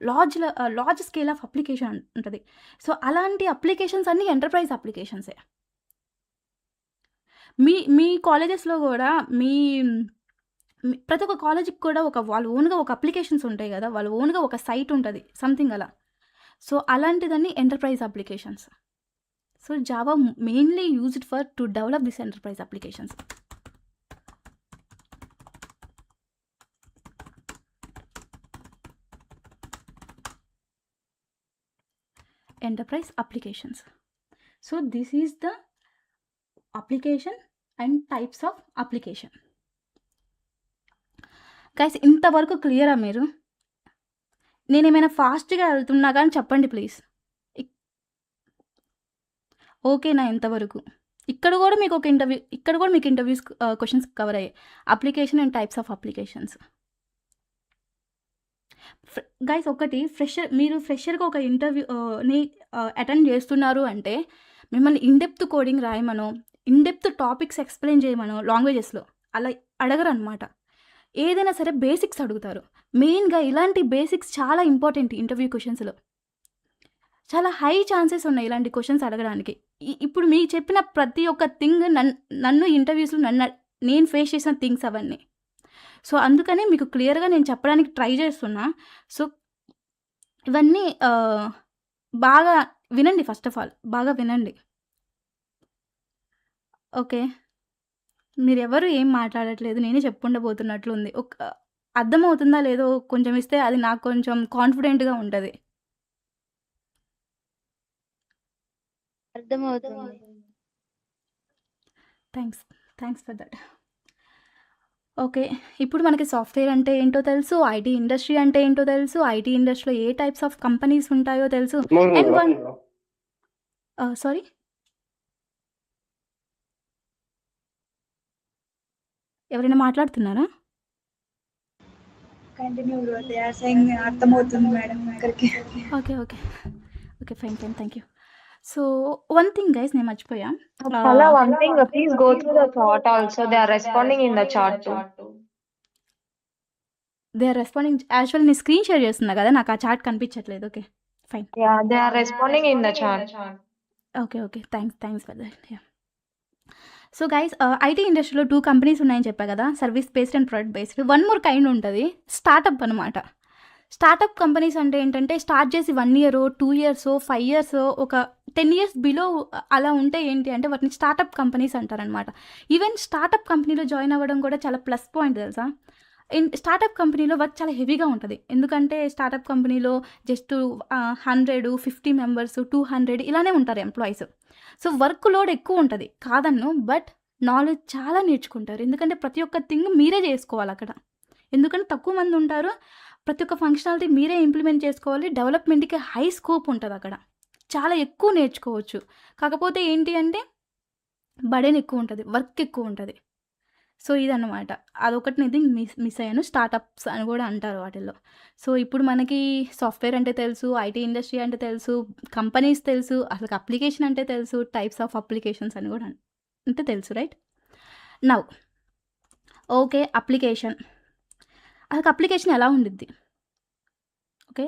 లార్జ్ స్కేల్ ఆఫ్ అప్లికేషన్ ఉంటుంది. సో అలాంటి అప్లికేషన్స్ అన్నీ ఎంటర్ప్రైజ్ అప్లికేషన్సే. మీ కాలేజెస్లో కూడా ప్రతి ఒక్క కాలేజ్కి కూడా వాళ్ళ ఓన్గా ఒక అప్లికేషన్స్ ఉంటాయి కదా, వాళ్ళ ఓన్గా ఒక సైట్ ఉంటుంది సంథింగ్ అలా. సో అలాంటిదన్నీ enterprise applications. So Java mainly used to develop these enterprise applications. enterprise applications. So this is the application and types of application. Guys ఇంతవరకు క్లియరా మీరు? నేను ఏమైనా ఫాస్ట్గా వెళ్తున్నా కానీ చెప్పండి ప్లీజ్. ఓకేనా ఇంతవరకు? ఇక్కడ కూడా మీకు ఇంటర్వ్యూస్ క్వశ్చన్స్ కవర్ అయ్యాయి. Application and types of applications. Guys ఒకటి మీరు ఫ్రెషర్గా ఒక ఇంటర్వ్యూని అటెండ్ చేస్తున్నారు అంటే మిమ్మల్ని ఇన్డెప్త్ కోడింగ్ రాయమనో, ఇన్డెప్త్ టాపిక్స్ ఎక్స్ప్లెయిన్ చేయమనో లాంగ్వేజెస్లో అలా అడగరు అనమాట. ఏదైనా సరే బేసిక్స్ అడుగుతారు. మెయిన్గా ఇలాంటి బేసిక్స్ చాలా ఇంపార్టెంట్ ఇంటర్వ్యూ క్వశ్చన్స్లో. చాలా హై ఛాన్సెస్ ఉన్నాయి ఇలాంటి క్వశ్చన్స్ అడగడానికి. ఇప్పుడు మీకు చెప్పిన ప్రతి ఒక్క థింగ్ నన్ను ఇంటర్వ్యూస్లో నేను ఫేస్ చేసిన థింగ్స్ అవన్నీ. సో అందుకనే మీకు క్లియర్గా నేను చెప్పడానికి ట్రై చేస్తున్నా. సో ఇవన్నీ బాగా వినండి. ఫస్ట్ ఆఫ్ ఆల్ బాగా వినండి. ఓకే, మీరెవరు ఏం మాట్లాడట్లేదు, నేనే చెప్పుండబోతున్నట్లుంది. అర్థమవుతుందా లేదో కొంచెం ఇస్తే అది నాకు కొంచెం కాన్ఫిడెంట్గా ఉంటుంది. అర్థమవుతుంది. Thanks for that. ఓకే, ఇప్పుడు మనకి సాఫ్ట్వేర్ అంటే ఏంటో తెలుసు, ఐటీ ఇండస్ట్రీ అంటే ఏంటో తెలుసు, ఐటీ ఇండస్ట్రీలో ఏ టైప్స్ ఆఫ్ కంపెనీస్ ఉంటాయో తెలుసు. అండ్ సారీ, ఎవరైనా మాట్లాడుతున్నారా? Continue bro, they are saying అర్థమవుతుంది మేడం ఇక్కడికి. Okay fine thank you. So one thing guys, నేను మర్చిపోయా. Pala, one thing, please go through the chat also. They are responding in the chat too. They are responding. Actually నేను screen share చేస్తున్నా కదా, నాకు ఆ chat కనిపించట్లేదు. Okay fine. Yeah, they are responding in the chat. Okay thanks for that. So guys, IT ఇండస్ట్రీలో 2 companies ఉన్నాయని చెప్పా కదా, service based and product based. One more kind ఉంటుంది, స్టార్టప్ అనమాట. స్టార్టప్ కంపెనీస్ అంటే ఏంటంటే స్టార్ట్ చేసి 1 year 2 years 5 years ఒక 10 years బిలో అలా ఉంటే ఏంటి అంటే వాటిని స్టార్టప్ కంపెనీస్ అంటారనమాట. ఈవెన్ స్టార్టప్ కంపెనీలో జాయిన్ అవ్వడం కూడా చాలా ప్లస్ పాయింట్ తెలుసా. స్టార్టప్ కంపెనీలో వర్క్ చాలా హెవీగా ఉంటుంది. ఎందుకంటే స్టార్టప్ కంపెనీలో జస్ట్ 150 members 200 ఇలానే ఉంటారు ఎంప్లాయీస్. సో వర్క్ లోడ్ ఎక్కువ ఉంటుంది కాదన్ను, బట్ నాలెడ్జ్ చాలా నేర్చుకుంటారు. ఎందుకంటే ప్రతి ఒక్క థింగ్ మీరే చేసుకోవాలి అక్కడ. ఎందుకంటే తక్కువ మంది ఉంటారు, ప్రతి ఒక్క ఫంక్షనాలిటీ మీరే ఇంప్లిమెంట్ చేసుకోవాలి. డెవలప్మెంట్కి హై స్కోప్ ఉంటుంది అక్కడ, చాలా ఎక్కువ నేర్చుకోవచ్చు. కాకపోతే ఏంటి అంటే బర్డెన్ ఎక్కువ ఉంటుంది, వర్క్ ఎక్కువ ఉంటుంది. సో ఇదన్నమాట, అదొకటి నేను మిస్ అయ్యాను. స్టార్టప్స్ అని కూడా అంటారు వాటిల్లో. సో ఇప్పుడు మనకి సాఫ్ట్వేర్ అంటే తెలుసు, ఐటీ ఇండస్ట్రీ అంటే తెలుసు, కంపెనీస్ తెలుసు, అసలు అప్లికేషన్ అంటే తెలుసు, టైప్స్ ఆఫ్ అప్లికేషన్స్ అని కూడా అంటే తెలుసు, రైట్? Now okay, application. అసలు అప్లికేషన్ ఎలా ఉండిద్ది? ఓకే,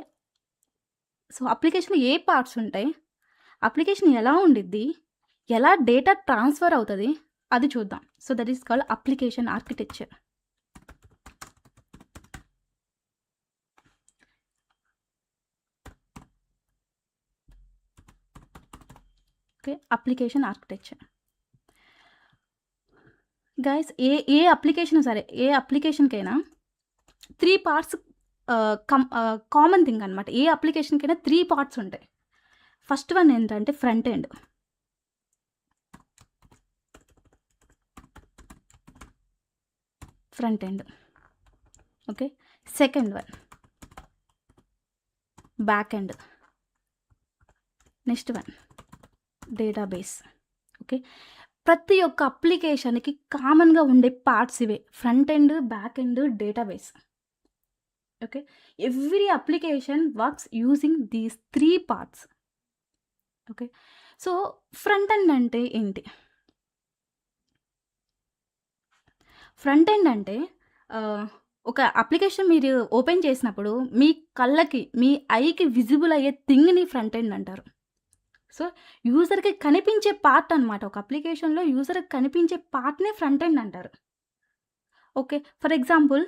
సో అప్లికేషన్లో ఏ పార్ట్స్ ఉంటాయి, అప్లికేషన్ ఎలా ఉండిద్ది, ఎలా డేటా ట్రాన్స్ఫర్ అవుతుంది అది చూద్దాం. So that is called application architecture. Okay, application architecture guys. A application సరే, ఏ అప్లికేషన్కైనా 3 parts కామన్ థింగ్ అనమాట. ఏ అప్లికేషన్కైనా 3 parts ఉంటాయి. ఫస్ట్ వన్ ఏంటంటే front end. Okay, second one back end, next one database. Okay, ప్రతి ఒక్క అప్లికేషన్కి కామన్గా ఉండే పార్ట్స్ ఇవే, front end, back end, database. Okay, every application works using these 3 parts. Okay, so front end అంటే ఏంటి? Front end అంటే ఒక అప్లికేషన్ మీరు ఓపెన్ చేసినప్పుడు మీ కళ్ళకి, మీ ఐకి విజిబుల్ అయ్యే థింగ్ని ఫ్రంట్ ఎండ్ అంటారు. సో యూజర్కి కనిపించే పార్ట్ అనమాట. ఒక అప్లికేషన్లో యూజర్కి కనిపించే పార్ట్నే ఫ్రంట్ ఎండ్ అంటారు. ఓకే, ఫర్ ఎగ్జాంపుల్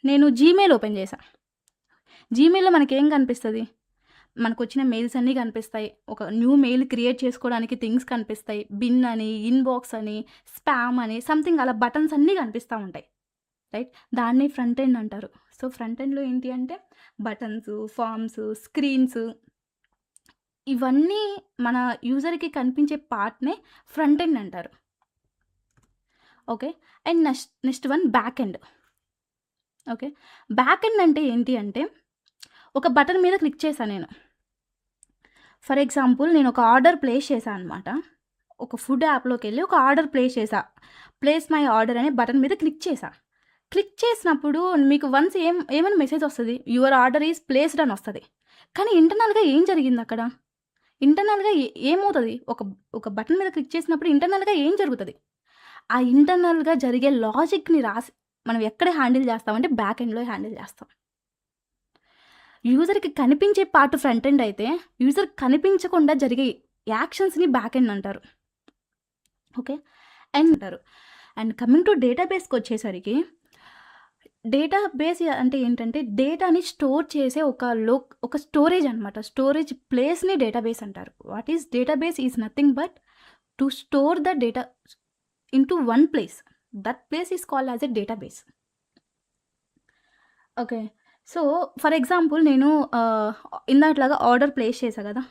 నేను జీమెయిల్ ఓపెన్ చేశాను. జీమెయిల్లో మనకేం కనిపిస్తుంది? మనకు వచ్చిన మెయిల్స్ అన్నీ కనిపిస్తాయి. ఒక న్యూ మెయిల్ క్రియేట్ చేసుకోవడానికి థింగ్స్ కనిపిస్తాయి. బిన్ అని, ఇన్బాక్స్ అని, స్పామ్ అని, సంథింగ్ అలా బటన్స్ అన్నీ కనిపిస్తూ ఉంటాయి, రైట్? దాన్ని ఫ్రంట్ ఎండ్ అంటారు. సో ఫ్రంట్ ఎండ్లో ఏంటి అంటే బటన్స్, ఫార్మ్స్, స్క్రీన్స్, ఇవన్నీ మన యూజర్‌కి కనిపించే పార్ట్‌నే ఫ్రంట్ ఎండ్ అంటారు. Okay. And next one back end. Okay. Back end అంటే ఏంటి అంటే, ఒక బటన్ మీద క్లిక్ చేశా నేను. ఫర్ ఎగ్జాంపుల్ నేను ఒక ఆర్డర్ ప్లేస్ చేశా అనమాట. ఒక ఫుడ్ యాప్‌లోకెళ్ళి ఒక ఆర్డర్ ప్లేస్ చేశా. ప్లేస్ మై ఆర్డర్ అనే బటన్ మీద క్లిక్ చేశా. క్లిక్ చేసినప్పుడు మీకు వన్స్ ఏమని మెసేజ్ వస్తది? యువర్ ఆర్డర్ ఈస్ ప్లేస్డ్ అని వస్తది. కానీ ఇంటర్నల్‌గా ఏం జరిగిందక్కడ? ఇంటర్నల్‌గా ఏమవుతది? ఒక బటన్ మీద క్లిక్ చేసినప్పుడు ఇంటర్నల్‌గా ఏం జరుగుతది? ఆ ఇంటర్నల్‌గా జరిగే లాజిక్‌ని మనం ఎక్కడ హ్యాండిల్ చేస్తామంటే బ్యాక్ ఎండ్‌లో హ్యాండిల్ చేస్తాం. యూజర్‌కి కనిపించే పార్ట్ ఫ్రంట్ ఎండ్ అయితే, యూజర్‌కి కనిపించకుండా జరిగే యాక్షన్స్‌ని బ్యాక్ ఎండ్ అంటారు. ఓకే. అండ్ కమింగ్ టు డేటాబేస్‌కొచ్చేసరికి, డేటాబేస్ అంటే ఏంటంటే, డేటాని స్టోర్ చేసే ఒక స్టోరేజ్ అనమాట. స్టోరేజ్ ప్లేస్‌ని డేటాబేస్ అంటారు. What is database is nothing but to store the data into one place. That place is called as a database. Okay. So, for example నేను ఇందాకలాగా ఆర్డర్ ప్లేస్ చేశా కదా!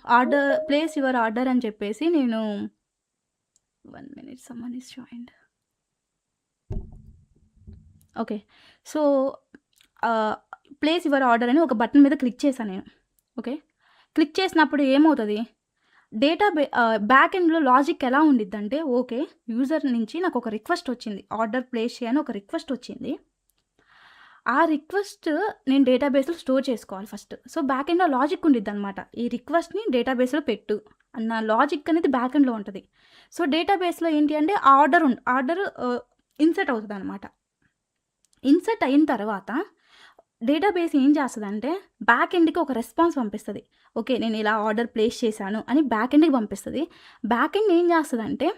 ప్లేస్ యువర్ ఆర్డర్ అని చెప్పేసి నేను 1 minute someone is joined. Okay. So, place your order అని ఒక button మీద click చేశా నేను. ఓకే. క్లిక్ చేసినప్పుడు ఏమవుతది? బ్యాక్ ఎండ్‌లో లాజిక్ ఎలా ఉండిద్దంటే, ఓకే. యూజర్ నుంచి నాకు ఒక రిక్వెస్ట్ వచ్చింది. ఆర్డర్ ప్లేస్ చేయని ఒక రిక్వెస్ట్ వచ్చింది. ఆ రిక్వెస్ట్ నేను డేటాబేస్‌లో స్టోర్ చేసుకోవాలి ఫస్ట్. సో, బ్యాక్ ఎండ్‌లో లాజిక్ ఉండిద్దనమాట. ఈ రిక్వెస్ట్‌ని డేటాబేస్‌లో పెట్టు అన్న లాజిక్ అనేది బ్యాక్ ఎండ్‌లో ఉంటది. సో, డేటాబేస్‌లో ఏంటి అంటే ఆర్డర్ ఇన్సర్ట్ అవుతదనమాట. ఇన్సర్ట్ అయిన తర్వాత డేటాబేస్ ఏం చేస్తదంటే, బ్యాక్ ఎండ్‌కి ఒక రెస్పాన్స్ పంపిస్తది. ఓకే. నేను ఇలా ఆర్డర్ ప్లేస్ చేశాను అని బ్యాక్ ఎండ్‌కి పంపిస్తది. బ్యాక్ ఎండ్ ఏం చేస్తదంటే,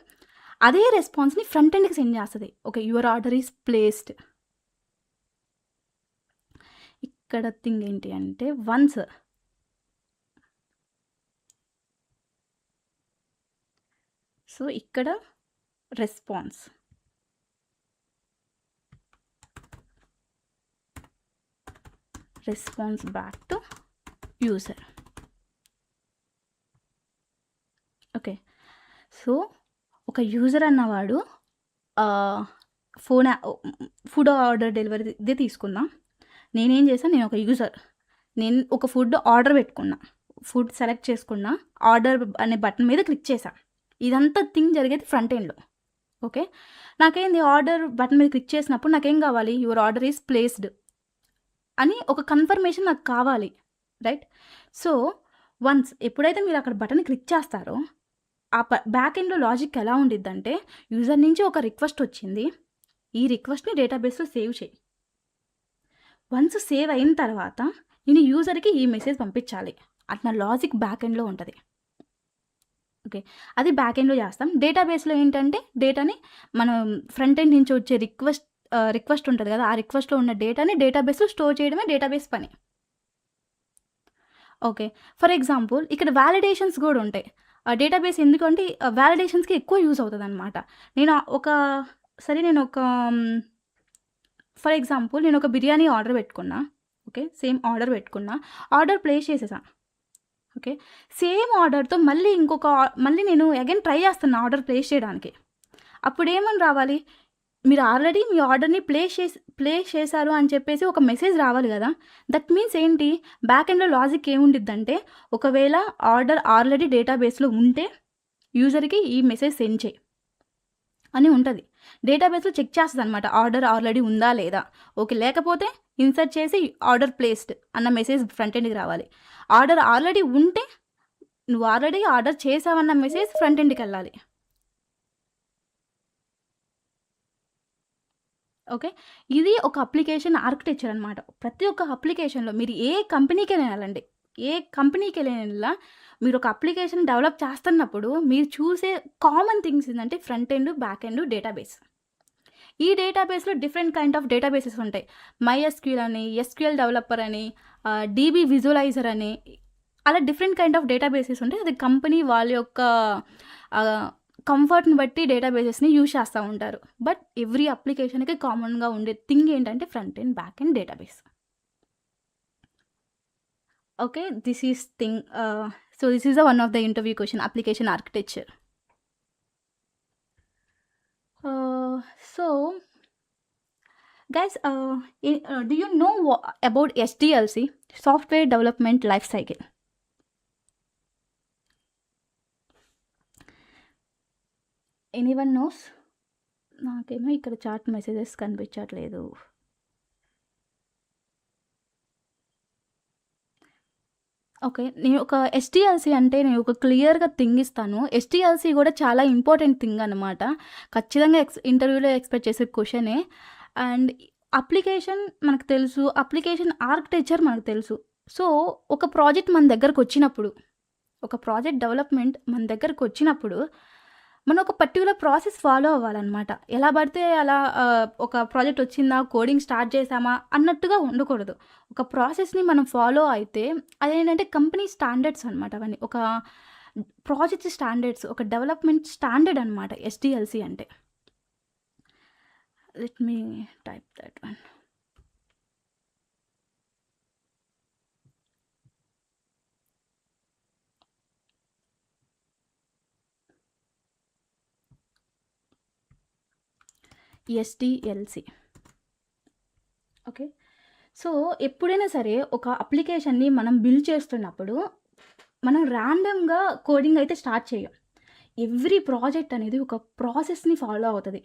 అదే రెస్పాన్స్‌ని ఫ్రంట్ ఎండ్‌కి సెండ్ చేస్తది. Okay. Your order is placed. ఇక్కడ థింగ్ ఏంటి అంటే సో, ఇక్కడ response. Response back to user. Okay. So, ఒక యూజర్ అన్నవాడు ఫుడ్ ఆర్డర్ డెలివరీదే తీసుకుందాం. నేనేం చేశాను, నేను ఒక యూజర్. నేను ఒక ఫుడ్ ఆర్డర్ పెట్టుకున్నా. ఫుడ్ సెలెక్ట్ చేసుకున్నా. ఆర్డర్ అనే బటన్ మీద క్లిక్ చేశా. ఇదంతా థింగ్ జరిగేది ఫ్రంట్ ఎండ్‌లో. ఓకే. నాకేంది ఆర్డర్ బటన్ మీద క్లిక్ చేసినప్పుడు నాకేం కావాలి? యువర్ ఆర్డర్ ఈస్ ప్లేస్డ్ అని ఒక కన్ఫర్మేషన్ నాకు కావాలి. రైట్? సో, ఎప్పుడైతే మీరు అక్కడ బటన్ క్లిక్ చేస్తారో, ఆ బ్యాక్ ఎండ్‌లో లాజిక్ ఎలా ఉండిద్దంటే, యూజర్ నుంచి ఒక రిక్వెస్ట్ వచ్చింది. ఈ రిక్వెస్ట్‌ని డేటాబేస్‌లో సేవ్ చేయి. వన్స్ సేవ్ అయిన తర్వాత నేను యూజర్‌కి ఈ మెసేజ్ పంపించాలి అన్న లాజిక్ బ్యాక్ ఎండ్‌లో ఉంటది. ఓకే. అది బ్యాక్ ఎండ్‌లో చేస్తాం. డేటాబేస్‌లో ఏంటంటే, డేటాని మనం ఫ్రంట్ ఎండ్ నుంచి వచ్చే రిక్వెస్ట్ ఉంటది కదా! ఆ రిక్వెస్ట్‌లో ఉన్న డేటాని డేటాబేస్‌లో స్టోర్ చేయడమే డేటాబేస్ పని. ఓకే. ఫర్ ఎగ్జాంపుల్ ఇక్కడ వాలిడేషన్స్ కూడా ఉంటాయి. డేటాబేస్ ఎందుకంటే వాలిడేషన్స్‌కి ఎక్కువ యూజ్ అవుతదనమాట. నేను ఫర్ ఎగ్జాంపుల్ నేను ఒక బిర్యానీ ఆర్డర్ పెట్టుకున్నా. ఓకే. సేమ్ ఆర్డర్ పెట్టుకున్నా. ఆర్డర్ ప్లేస్ చేసేసా. ఓకే. సేమ్ ఆర్డర్‌తో మళ్ళీ నేను అగైన్ ట్రై చేస్తున్నా ఆర్డర్ ప్లేస్ చేయడానికి. అప్పుడేమని రావాలి? మీరు ఆల్రెడీ మీ ఆర్డర్‌ని ప్లేస్ చేశారు అని చెప్పేసి ఒక మెసేజ్ రావాలి కదా! దట్ మీన్స్ ఏంటి? బ్యాక్ ఎండ్‌లో లాజిక్ ఏముండిద్దంటే, ఒకవేళ ఆర్డర్ ఆల్రెడీ డేటాబేస్‌లో ఉంటే యూజర్‌కి ఈ మెసేజ్ సెండ్ చెయి అని ఉంటది. డేటాబేస్‌లో చెక్ చేస్తదనమాట. ఆర్డర్ ఆల్రెడీ ఉందా లేదా? ఓకే. లేకపోతే ఇన్సర్ట్ చేసి ఆర్డర్ ప్లేస్డ్ అన్న మెసేజ్ ఫ్రంట్ ఎండ్‌కి రావాలి. ఆర్డర్ ఆల్రెడీ ఉంటే నువ్వు ఆల్రెడీ ఆర్డర్ చేశావన్న మెసేజ్ ఫ్రంట్ ఎండ్‌కెళ్ళాలి. ఓకే. ఇది ఒక అప్లికేషన్ ఆర్కిటెక్చర్ అనమాట. ప్రతి ఒక్క అప్లికేషన్‌లో మీరు ఏ కంపెనీకైనా వెళ్ళండి. ఏ కంపెనీకెళ్ళినా మీరు ఒక అప్లికేషన్ డెవలప్ చేస్తున్నప్పుడు మీరు చూసే కామన్ థింగ్స్ ఏంటంటే front end, back end, database. ఈ డేటాబేస్‌లో డిఫరెంట్ కైండ్ ఆఫ్ డేటాబేసెస్ ఉంటాయి. మైఎస్‌క్యూఎల్ అని, ఎస్‌క్యూఎల్ డెవలపర్ అని, డీబీ విజువలైజర్ అని, అలా డిఫరెంట్ కైండ్ ఆఫ్ డేటాబేసెస్ ఉంటాయి. అది కంపెనీ వాళ్ళ యొక్క కంఫర్ట్‌ని బట్టి డేటాబేసెస్‌ని యూజ్ చేస్తూ ఉంటారు. బట్ ఎవ్రీ అప్లికేషన్‌కి కామన్‌గా ఉండే థింగ్ ఏంటంటే front end, back end, database. Okay. This is thing. So this is one of the interview question, application architecture. So guys, do you know about SDLC, software development life cycle? Anyone knows? నాకేమో ఇక్కడ chat messages కనిపించట్లేదు. Okay, నేను ఒక SDLC అంటే నేను ఒక క్లియర్గా thing ఇస్తాను. ఎస్డిఎల్సి కూడా చాలా ఇంపార్టెంట్ థింగ్ అనమాట. ఖచ్చితంగా ఇంటర్వ్యూలో ఎక్స్పెక్ట్ చేసే క్వశ్చనే. అండ్ అప్లికేషన్ మనకు తెలుసు, అప్లికేషన్ ఆర్కిటెక్చర్ మనకు తెలుసు. సో ఒక ప్రాజెక్ట్ మన దగ్గరకు వచ్చినప్పుడు, ఒక ప్రాజెక్ట్ డెవలప్మెంట్ మన దగ్గరకు వచ్చినప్పుడు మనం ఒక పర్టికులర్ ప్రాసెస్ ఫాలో అవ్వాలన్నమాట. ఎలా పడితే అలా ఒక ప్రాజెక్ట్ వచ్చిందా, కోడింగ్ స్టార్ట్ చేసామా అన్నట్టుగా ఉండకూడదు. ఒక ప్రాసెస్ని మనం ఫాలో అయితే అదేంటంటే కంపెనీ స్టాండర్డ్స్ అనమాట. అవన్నీ ఒక ప్రాజెక్ట్ స్టాండర్డ్స్, ఒక డెవలప్మెంట్ స్టాండర్డ్ అనమాట ఎస్డిఎల్సి అంటే. Let me type that one. SDLC. Okay, so ఎప్పుడైనా సరే ఒక అప్లికేషన్ని మనం బిల్డ్ చేస్తున్నప్పుడు మనం ర్యాండమ్గా కోడింగ్ అయితే స్టార్ట్ చేయం. ఎవ్రీ ప్రాజెక్ట్ అనేది ఒక ప్రాసెస్ని ఫాలో అవుతుంది.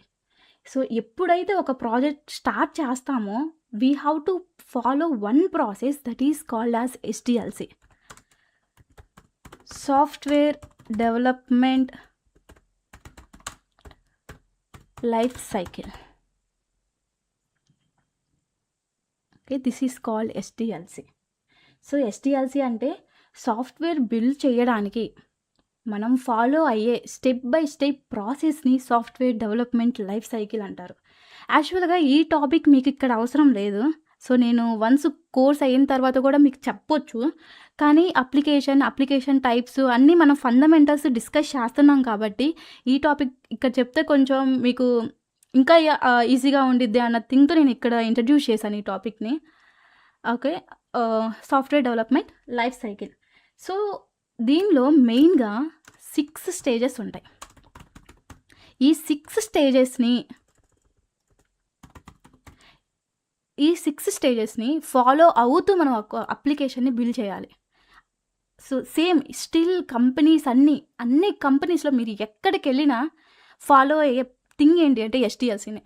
సో ఎప్పుడైతే ఒక ప్రాజెక్ట్ స్టార్ట్ చేస్తామో we have to follow one process that is called as SDLC, software development life cycle. Okay, this is called SDLC. So SDLC అంటే సాఫ్ట్వేర్ బిల్డ్ చేయడానికి మనం ఫాలో అయ్యే స్టెప్ బై స్టెప్ ప్రాసెస్ని software development life cycle అంటారు. యాక్చువల్గా ఈ topic మీకు ఇక్కడ అవసరం లేదు. సో నేను వన్స్ కోర్స్ అయిన తర్వాత కూడా మీకు చెప్పొచ్చు. కానీ అప్లికేషన్ టైప్స్ అన్నీ మనం ఫండమెంటల్స్ డిస్కస్ చేస్తున్నాం కాబట్టి ఈ టాపిక్ ఇక్కడ చెప్తే కొంచెం మీకు ఇంకా ఈజీగా ఉండిద్ది అన్న థింగ్తో నేను ఇక్కడ ఇంట్రడ్యూస్ చేశాను ఈ టాపిక్ని. Okay, software development life cycle. So దీనిలో మెయిన్గా 6 స్టేజెస్ ఉంటాయి. ఈ 6 స్టేజెస్ని ఫాలో అవుతూ మనం ఒక అప్లికేషన్ని బిల్డ్ చేయాలి. సో సేమ్ స్టిల్ అన్ని కంపెనీస్లో మీరు ఎక్కడికి వెళ్ళినా ఫాలో అయ్యే థింగ్ ఏంటి అంటే ఎస్డిఎల్సీనే.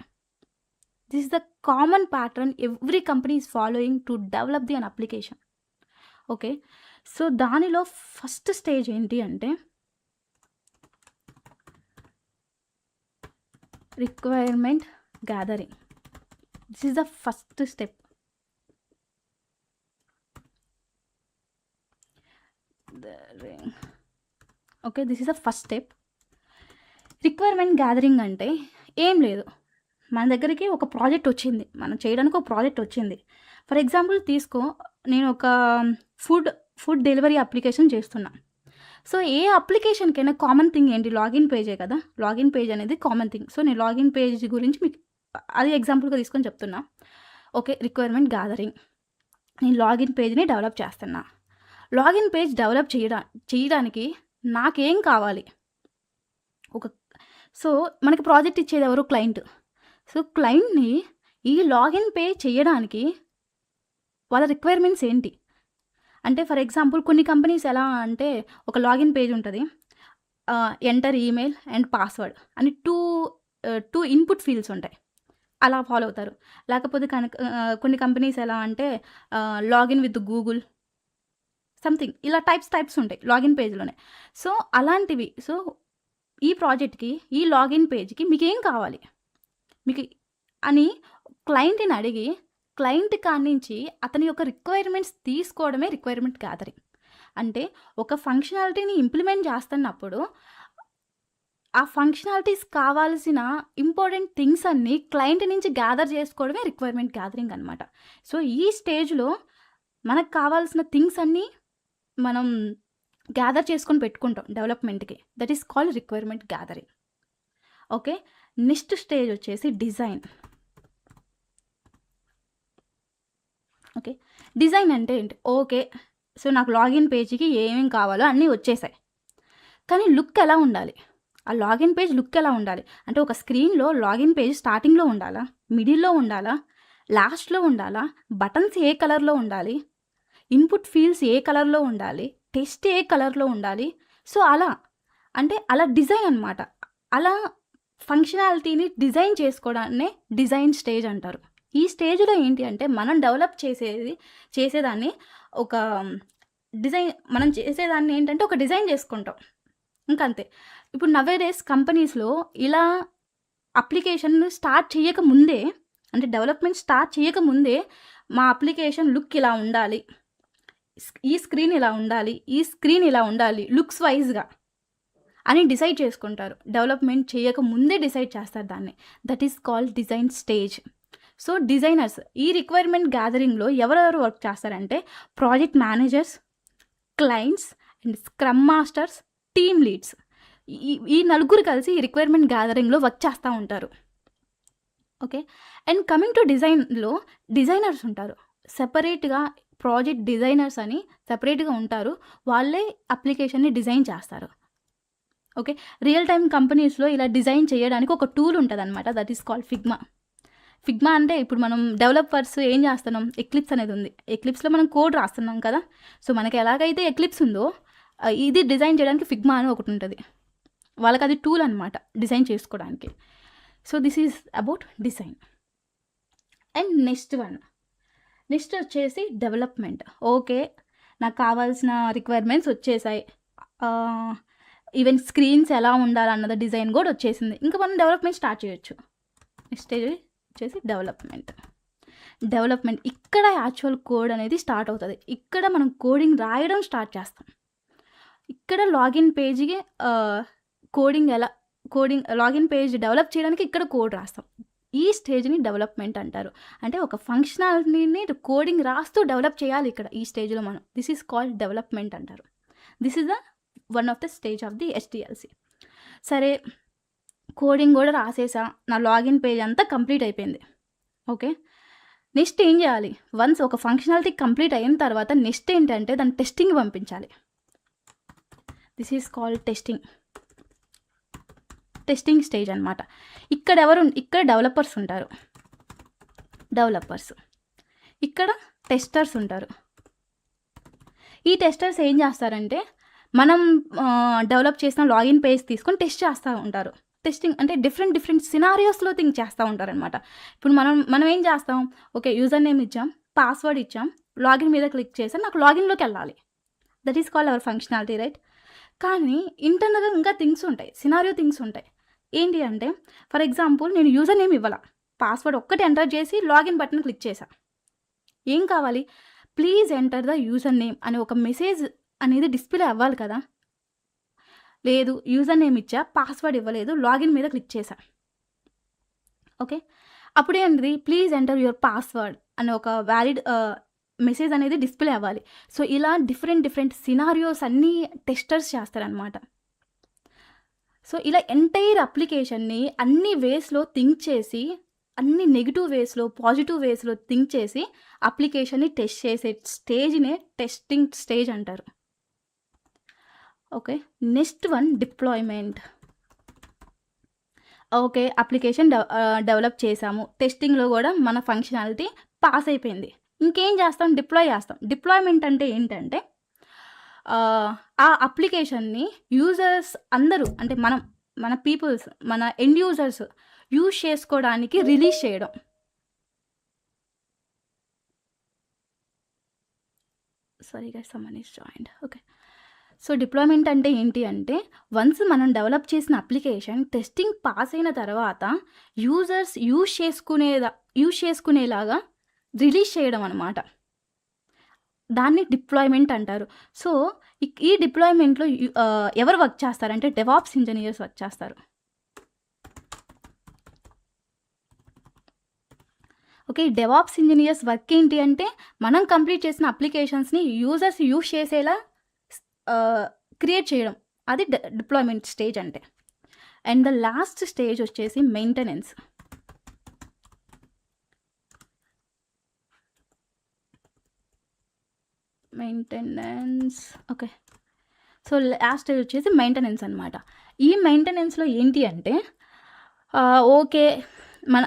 This is the common pattern every company is following to develop the an application. Okay, so దానిలో ఫస్ట్ స్టేజ్ ఏంటి అంటే requirement gathering. This is the first step. Okay, this is the first step. Requirement gathering అంటే ఏం లేదు, మన దగ్గరికి ఒక project వచ్చింది, మనం చేయడానికి ఒక ప్రాజెక్ట్ వచ్చింది. ఫర్ ఎగ్జాంపుల్ తీసుకో, నేను ఒక ఫుడ్ డెలివరీ అప్లికేషన్ చేస్తున్నా. సో ఏ అప్లికేషన్కైనా కామన్ థింగ్ ఏంటి, లాగిన్ పేజే కదా. లాగిన్ పేజ్ అనేది కామన్ థింగ్. సో నేను లాగిన్ పేజ్ గురించి మీకు అది ఎగ్జాంపుల్గా తీసుకొని చెప్తున్నా. ఓకే, రిక్వైర్మెంట్ గ్యాదరింగ్, నేను లాగిన్ పేజ్ని డెవలప్ చేస్తున్నా. లాగిన్ పేజ్ డెవలప్ చేయడానికి నాకేం కావాలి? సో మనకి ప్రాజెక్ట్ ఇచ్చేది ఎవరు? క్లయింట్. సో క్లయింట్ని ఈ లాగిన్ పేజ్ చేయడానికి వాళ్ళ రిక్వైర్మెంట్స్ ఏంటి అంటే, ఫర్ ఎగ్జాంపుల్ కొన్ని కంపెనీస్ ఎలా అంటే ఒక లాగిన్ పేజ్ ఉంటుంది, ఎంటర్ ఈమెయిల్ అండ్ పాస్వర్డ్ అని టూ ఇన్పుట్ ఫీల్డ్స్ ఉంటాయి, అలా ఫాలో అవుతారు. లేకపోతే కొన్ని కంపెనీస్ ఎలా అంటే లాగిన్ విత్ గూగుల్ సంథింగ్, ఇలా టైప్స్ ఉంటాయి లాగిన్ పేజ్లోనే. సో అలాంటివి. సో ఈ ప్రాజెక్ట్కి ఈ లాగిన్ పేజ్కి మీకు ఏం కావాలి మీకు అని క్లయింట్ని అడిగి క్లయింట్ కాడి నుంచి అతని యొక్క రిక్వైర్మెంట్స్ తీసుకోవడమే రిక్వైర్మెంట్ గ్యాదరింగ్. అంటే ఒక ఫంక్షనాలిటీని ఇంప్లిమెంట్ చేస్తున్నప్పుడు ఆ ఫంక్షనాలిటీస్ కావాల్సిన ఇంపార్టెంట్ థింగ్స్ అన్నీ క్లయింట్ నుంచి గ్యాదర్ చేసుకోవడమే రిక్వైర్మెంట్ గ్యాదరింగ్ అనమాట. సో ఈ స్టేజ్లో మనకు కావాల్సిన థింగ్స్ అన్నీ మనం గ్యాదర్ చేసుకొని పెట్టుకుంటాం డెవలప్మెంట్కి. That is called requirement gathering. Okay, next stage వచ్చేసి డిజైన్. ఓకే, డిజైన్ అంటే ఏంటి? ఓకే, సో నాకు లాగిన్ పేజ్కి ఏమేం కావాలో అన్నీ వచ్చేసాయి. కానీ లుక్ ఎలా ఉండాలి, ఆ లాగిన్ పేజ్ లుక్ ఎలా ఉండాలి అంటే ఒక స్క్రీన్లో లాగిన్ పేజ్ స్టార్టింగ్లో ఉండాలా, మిడిల్లో ఉండాలా, లాస్ట్లో ఉండాలా, బటన్స్ ఏ కలర్లో ఉండాలి, ఇన్పుట్ ఫీల్డ్స్ ఏ కలర్లో ఉండాలి, టెక్స్ట్ ఏ కలర్లో ఉండాలి. సో అలా డిజైన్ అనమాట. అలా ఫంక్షనాలిటీని డిజైన్ చేసుకోవడాన్నే డిజైన్ స్టేజ్ అంటారు. ఈ స్టేజ్లో ఏంటి అంటే మనం డెవలప్ చేసేదాన్ని ఒక చేసేదాన్ని ఏంటంటే ఒక డిజైన్ చేసుకుంటాం, ఇంకంతే. ఇప్పుడు నవేడేస్ కంపెనీస్లో ఇలా అప్లికేషన్ స్టార్ట్ చేయకముందే, అంటే డెవలప్మెంట్ స్టార్ట్ చేయకముందే మా అప్లికేషన్ లుక్ ఇలా ఉండాలి, ఈ స్క్రీన్ ఇలా ఉండాలి, ఈ స్క్రీన్ ఇలా ఉండాలి లుక్స్ వైజ్గా అని డిసైడ్ చేసుకుంటారు. డెవలప్మెంట్ చేయకముందే డిసైడ్ చేస్తారు దాన్ని. That is called design stage. So designers ఈ రిక్వైర్మెంట్ గ్యాదరింగ్లో ఎవరెవరు వర్క్ చేస్తారంటే project managers, clients and scrum masters, team leads. ఈ నలుగురు కలిసి ఈ రిక్వైర్మెంట్ గ్యాదరింగ్లో వర్క్ చేస్తూ ఉంటారు. ఓకే. అండ్ కమింగ్ టు డిజైన్లో డిజైనర్స్ ఉంటారు సెపరేట్గా. ప్రాజెక్ట్ డిజైనర్స్ అని సెపరేట్గా ఉంటారు, వాళ్ళే అప్లికేషన్ని డిజైన్ చేస్తారు. ఓకే. రియల్ టైమ్ కంపెనీస్లో ఇలా డిజైన్ చేయడానికి ఒక టూల్ ఉంటుంది అనమాట, that is called Figma. Figma అంటే ఇప్పుడు మనం డెవలపర్స్ ఏం చేస్తున్నాం, ఎక్లిప్స్ అనేది ఉంది. ఎక్లిప్స్లో మనం కోడ్ రాస్తున్నాం కదా. సో మనకి ఎలాగైతే ఎక్లిప్స్ ఉందో ఇది డిజైన్ చేయడానికి ఫిగ్మా అని ఒకటి ఉంటుంది. వాళ్ళకి అది టూల్ అనమాట డిజైన్ చేసుకోవడానికి. So this is about design. And next వచ్చేసి డెవలప్మెంట్. ఓకే, నాకు కావాల్సిన రిక్వైర్మెంట్స్ వచ్చేసాయి, ఈవెన్ స్క్రీన్స్ ఎలా ఉండాలన్నది డిజైన్ కూడా వచ్చేసింది. ఇంకా మనం డెవలప్మెంట్ స్టార్ట్ చేయొచ్చు. నెక్స్ట్ స్టేజ్ వచ్చేసి డెవలప్మెంట్. ఇక్కడ యాక్చువల్ కోడ్ అనేది స్టార్ట్ అవుతుంది. ఇక్కడ మనం కోడింగ్ రాయడం స్టార్ట్ చేస్తాం. ఇక్కడ లాగిన్ పేజ్కి లాగిన్ పేజ్ డెవలప్ చేయడానికి ఇక్కడ కోడ్ రాస్తాం. ఈ స్టేజ్ని డెవలప్మెంట్ అంటారు. అంటే ఒక ఫంక్షనాలిటీని కోడింగ్ రాస్తూ డెవలప్ చేయాలి ఇక్కడ ఈ స్టేజ్లో మనం. దిస్ ఈజ్ కాల్డ్ డెవలప్మెంట్ అంటారు. This is the one of the stage of the HDLC. సరే, కోడింగ్ కూడా రాసేసా, నా లాగిన్ పేజ్ అంతా కంప్లీట్ అయిపోయింది. ఓకే, నెక్స్ట్ ఏం చేయాలి? వన్స్ ఒక ఫంక్షనాలిటీ కంప్లీట్ అయిన తర్వాత నెక్స్ట్ ఏంటంటే దాన్ని టెస్టింగ్ పంపించాలి. This is called testing stage అనమాట. ఇక్కడ డెవలపర్స్ ఉంటారు, ఇక్కడ టెస్టర్స్ ఉంటారు. ఈ టెస్టర్స్ ఏం చేస్తారంటే మనం డెవలప్ చేసిన లాగిన్ పేజ్ తీసుకొని టెస్ట్ చేస్తూ ఉంటారు. టెస్టింగ్ అంటే డిఫరెంట్ సినారియోస్లో థింక్ చేస్తూ ఉంటారనమాట. ఇప్పుడు మనం ఏం చేస్తాం, ఓకే యూజర్ నేమ్ ఇచ్చాం, పాస్వర్డ్ ఇచ్చాం, లాగిన్ మీద క్లిక్ చేసాం, నాకు లాగిన్లోకి వెళ్ళాలి. That is called hour functionality, right? కానీ ఇంటర్నల్గా ఇంకా థింగ్స్ ఉంటాయి, సినారియో థింగ్స్ ఉంటాయి. ఏంటి అంటే ఫర్ ఎగ్జాంపుల్ నేను యూజర్ నేమ్ ఇవ్వాల, పాస్వర్డ్ ఒక్కటి ఎంటర్ చేసి లాగిన్ బటన్ క్లిక్ చేశా. ఏం కావాలి? Please enter the user name అనే ఒక మెసేజ్ అనేది డిస్ప్లే అవ్వాలి కదా. లేదు, యూజర్ నేమ్ ఇచ్చా, పాస్వర్డ్ ఇవ్వలేదు, లాగిన్ మీద క్లిక్ చేశా. ఓకే, అప్పుడేంటిది ప్లీజ్ ఎంటర్ యువర్ పాస్వర్డ్ అనే ఒక వ్యాలిడ్ మెసేజ్ అనేది డిస్ప్లే అవ్వాలి. సో ఇలా డిఫరెంట్ సినారియోస్ అన్నీ టెస్టర్స్ చేస్తారనమాట. సో ఇలా ఎంటైర్ అప్లికేషన్ని అన్ని వేస్లో థింక్ చేసి, అన్ని నెగిటివ్ వేస్లో పాజిటివ్ వేస్లో థింక్ చేసి అప్లికేషన్ని టెస్ట్ చేసే స్టేజ్నే టెస్టింగ్ స్టేజ్ అంటారు. Okay, next one deployment. Okay, application develop చేసాము, టెస్టింగ్లో కూడా మన ఫంక్షనాలిటీ పాస్ అయిపోయింది. ఇంకేం చేస్తాం? డిప్లాయ్ చేస్తాం. డిప్లాయ్మెంట్ అంటే ఏంటంటే ఆ అప్లికేషన్ని యూజర్స్ అందరూ, అంటే మన పీపుల్స్, మన ఎండ్ యూజర్స్ యూజ్ చేసుకోవడానికి రిలీజ్ చేయడం. Sorry guys, someone is joined. Okay, so deployment అంటే ఏంటి అంటే వన్స్ మనం డెవలప్ చేసిన అప్లికేషన్ టెస్టింగ్ పాస్ అయిన తర్వాత యూజర్స్ యూజ్ చేసుకునేలాగా రిలీజ్ చేయడం అనమాట. దాన్ని డిప్లాయ్మెంట్ అంటారు. సో ఈ డిప్లాయ్మెంట్లో ఎవరు వర్క్ చేస్తారంటే డెవాప్స్ ఇంజనీర్స్ వర్క్ చేస్తారు. ఓకే, డెవాప్స్ ఇంజనీర్స్ వర్క్ ఏంటి అంటే మనం కంప్లీట్ చేసిన అప్లికేషన్స్ని యూజర్స్ యూజ్ చేసేలా క్రియేట్ చేయడం, అది డిప్లాయ్మెంట్ స్టేజ్ అంటే. అండ్ ద లాస్ట్ స్టేజ్ వచ్చేసి maintenance. Maintenance maintenance. Okay. So last stage వచ్చేసి మెయింటెనెన్స్ అనమాట. ఈ మెయింటెనెన్స్లో ఏంటి అంటే ఓకే మన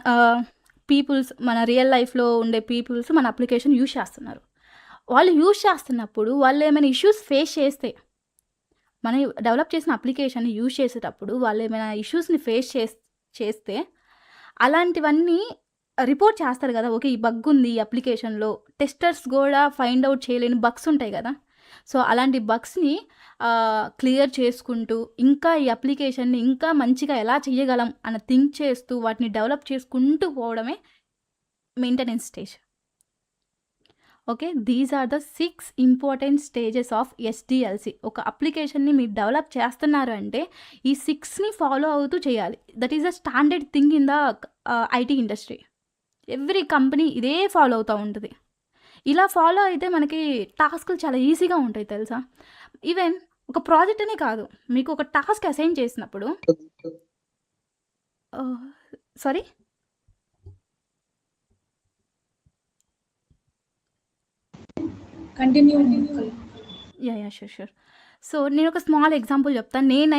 పీపుల్స్, మన రియల్ లైఫ్లో ఉండే పీపుల్స్ మన అప్లికేషన్ యూజ్ చేస్తున్నారు. వాళ్ళు యూజ్ చేస్తున్నప్పుడు వాళ్ళు ఏమైనా ఇష్యూస్ ఫేస్ చేస్తే, మనం డెవలప్ చేసిన అప్లికేషన్ని యూజ్ చేసేటప్పుడు వాళ్ళు ఏమైనా ఇష్యూస్ని ఫేస్ చేస్తే అలాంటివన్నీ రిపోర్ట్ చేస్తారు కదా. ఓకే, ఈ బగ్ ఉంది ఈ అప్లికేషన్లో, టెస్టర్స్ కూడా ఫైండ్ అవుట్ చేయలేని బగ్స్ ఉంటాయి కదా. సో అలాంటి బగ్స్ని క్లియర్ చేసుకుంటూ ఇంకా ఈ అప్లికేషన్ని ఇంకా మంచిగా ఎలా చేయగలం అని థింక్ చేస్తూ వాటిని డెవలప్ చేసుకుంటూ పోవడమే maintenance stage. Okay, these are the 6 important stages of SDLC. ఒక అప్లికేషన్ని మీరు డెవలప్ చేస్తున్నారు అంటే ఈ 6ని ఫాలో అవుతూ చేయాలి. That is the standard thing in the IT industry. Every company ఇదే ఫాలో అవుతూ ఉంటుంది. ఇలా ఫాలో అయితే మనకి టాస్క్లు చాలా ఈజీగా ఉంటాయి తెలుసా. ఈవెన్ ఒక ప్రాజెక్ట్ అనే కాదు, మీకు ఒక టాస్క్ అసైన్ చేసినప్పుడు sorry continue. Yeah sure. So నేను ఒక స్మాల్ ఎగ్జాంపుల్ చెప్తాను. నేను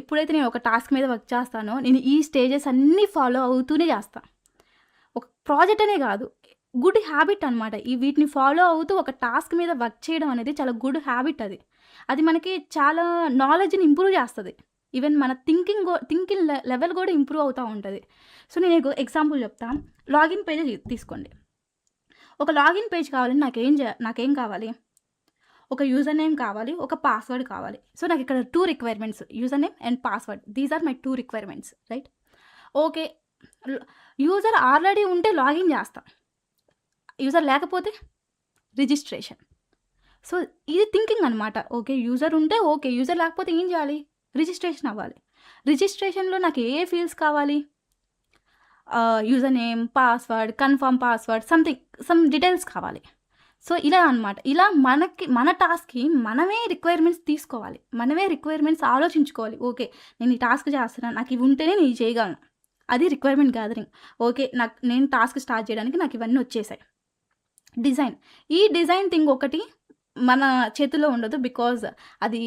ఎప్పుడైతే నేను ఒక టాస్క్ మీద వర్క్ చేస్తానో నేను ఈ స్టేజెస్ అన్నీ ఫాలో అవుతూనే చేస్తాను. ఒక ప్రాజెక్ట్ అనే కాదు, గుడ్ హ్యాబిట్ అనమాట. వీటిని ఫాలో అవుతూ ఒక టాస్క్ మీద వర్క్ చేయడం అనేది చాలా గుడ్ హ్యాబిట్. అది మనకి చాలా నాలెడ్జ్ని ఇంప్రూవ్ చేస్తుంది. ఈవెన్ మన థింకింగ్ లెవెల్ కూడా ఇంప్రూవ్ అవుతూ ఉంటుంది. సో నేను ఎగ్జాంపుల్ చెప్తాను. లాగిన్ పేజ్ తీసుకోండి. ఒక లాగిన్ పేజ్ కావాలని నాకేం కావాలి? ఒక యూజర్ నేమ్ కావాలి, ఒక పాస్వర్డ్ కావాలి. సో నాకు ఇక్కడ 2 requirements, user name and password. These are my 2 requirements, right? Okay, user already ఉంటే లాగిన్ చేస్తాం, యూజర్ లేకపోతే రిజిస్ట్రేషన్. సో ఇది థింకింగ్ అనమాట. ఓకే, యూజర్ ఉంటే ఓకే, యూజర్ లేకపోతే ఏం చేయాలి? రిజిస్ట్రేషన్ అవ్వాలి. రిజిస్ట్రేషన్లో నాకు ఏ ఫీల్డ్స్ కావాలి? User name, password, confirm password, some details కావాలి. సో ఇలా అనమాట. ఇలా మన టాస్క్కి మనమే రిక్వైర్మెంట్స్ తీసుకోవాలి, మనమే రిక్వైర్మెంట్స్ ఆలోచించుకోవాలి. ఓకే, నేను ఈ టాస్క్ చేస్తున్నాను, నాకు ఇవి ఉంటేనే నేను చేయగలను. అది రిక్వైర్మెంట్ గ్యాదరింగ్. ఓకే, నేను టాస్క్ స్టార్ట్ చేయడానికి నాకు ఇవన్నీ వచ్చేసాయి. ఈ డిజైన్ థింగ్ ఒకటి మన చేతిలో ఉండదు, బికాజ్ అది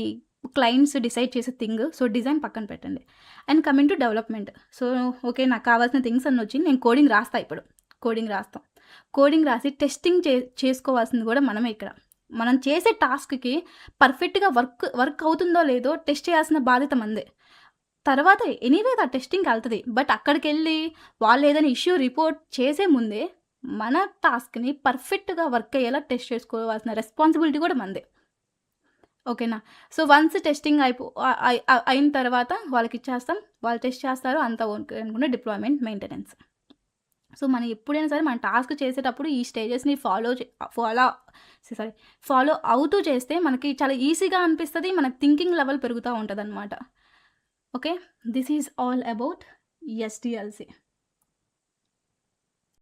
క్లయింట్స్ డిసైడ్ చేసే థింగ్. సో డిజైన్ పక్కన పెట్టండి. And coming to development. So okay, నాకు కావాల్సిన థింగ్స్ అన్నీ వచ్చి నేను కోడింగ్ రాస్తా. ఇప్పుడు కోడింగ్ రాసి టెస్టింగ్ చేసుకోవాల్సింది కూడా మనమే. ఇక్కడ మనం చేసే టాస్క్కి పర్ఫెక్ట్గా వర్క్ అవుతుందో లేదో టెస్ట్ చేయాల్సిన బాధ్యత మందే. తర్వాత ఎనీవే ఆ టెస్టింగ్కి వెళ్తుంది, బట్ అక్కడికి వెళ్ళి వాళ్ళు ఏదైనా ఇష్యూ రిపోర్ట్ చేసే ముందే మన టాస్క్ని పర్ఫెక్ట్గా వర్క్ అయ్యేలా టెస్ట్ చేసుకోవాల్సిన రెస్పాన్సిబిలిటీ కూడా మందే. ఓకేనా? సో వన్స్ టెస్టింగ్ అయిన తర్వాత వాళ్ళకి ఇచ్చేస్తాం, వాళ్ళు టెస్ట్ చేస్తారు, అంతా ఓకే అనుకుంటే డిప్లాయ్మెంట్, మెయింటెనెన్స్. సో మనం ఎప్పుడైనా సరే మన టాస్క్ చేసేటప్పుడు ఈ స్టేజెస్ని ఫాలో అవుతూ చేస్తే మనకి చాలా ఈజీగా అనిపిస్తుంది, మన థింకింగ్ లెవెల్ పెరుగుతూ ఉంటుంది అనమాట. Okay, this is all about SDLC.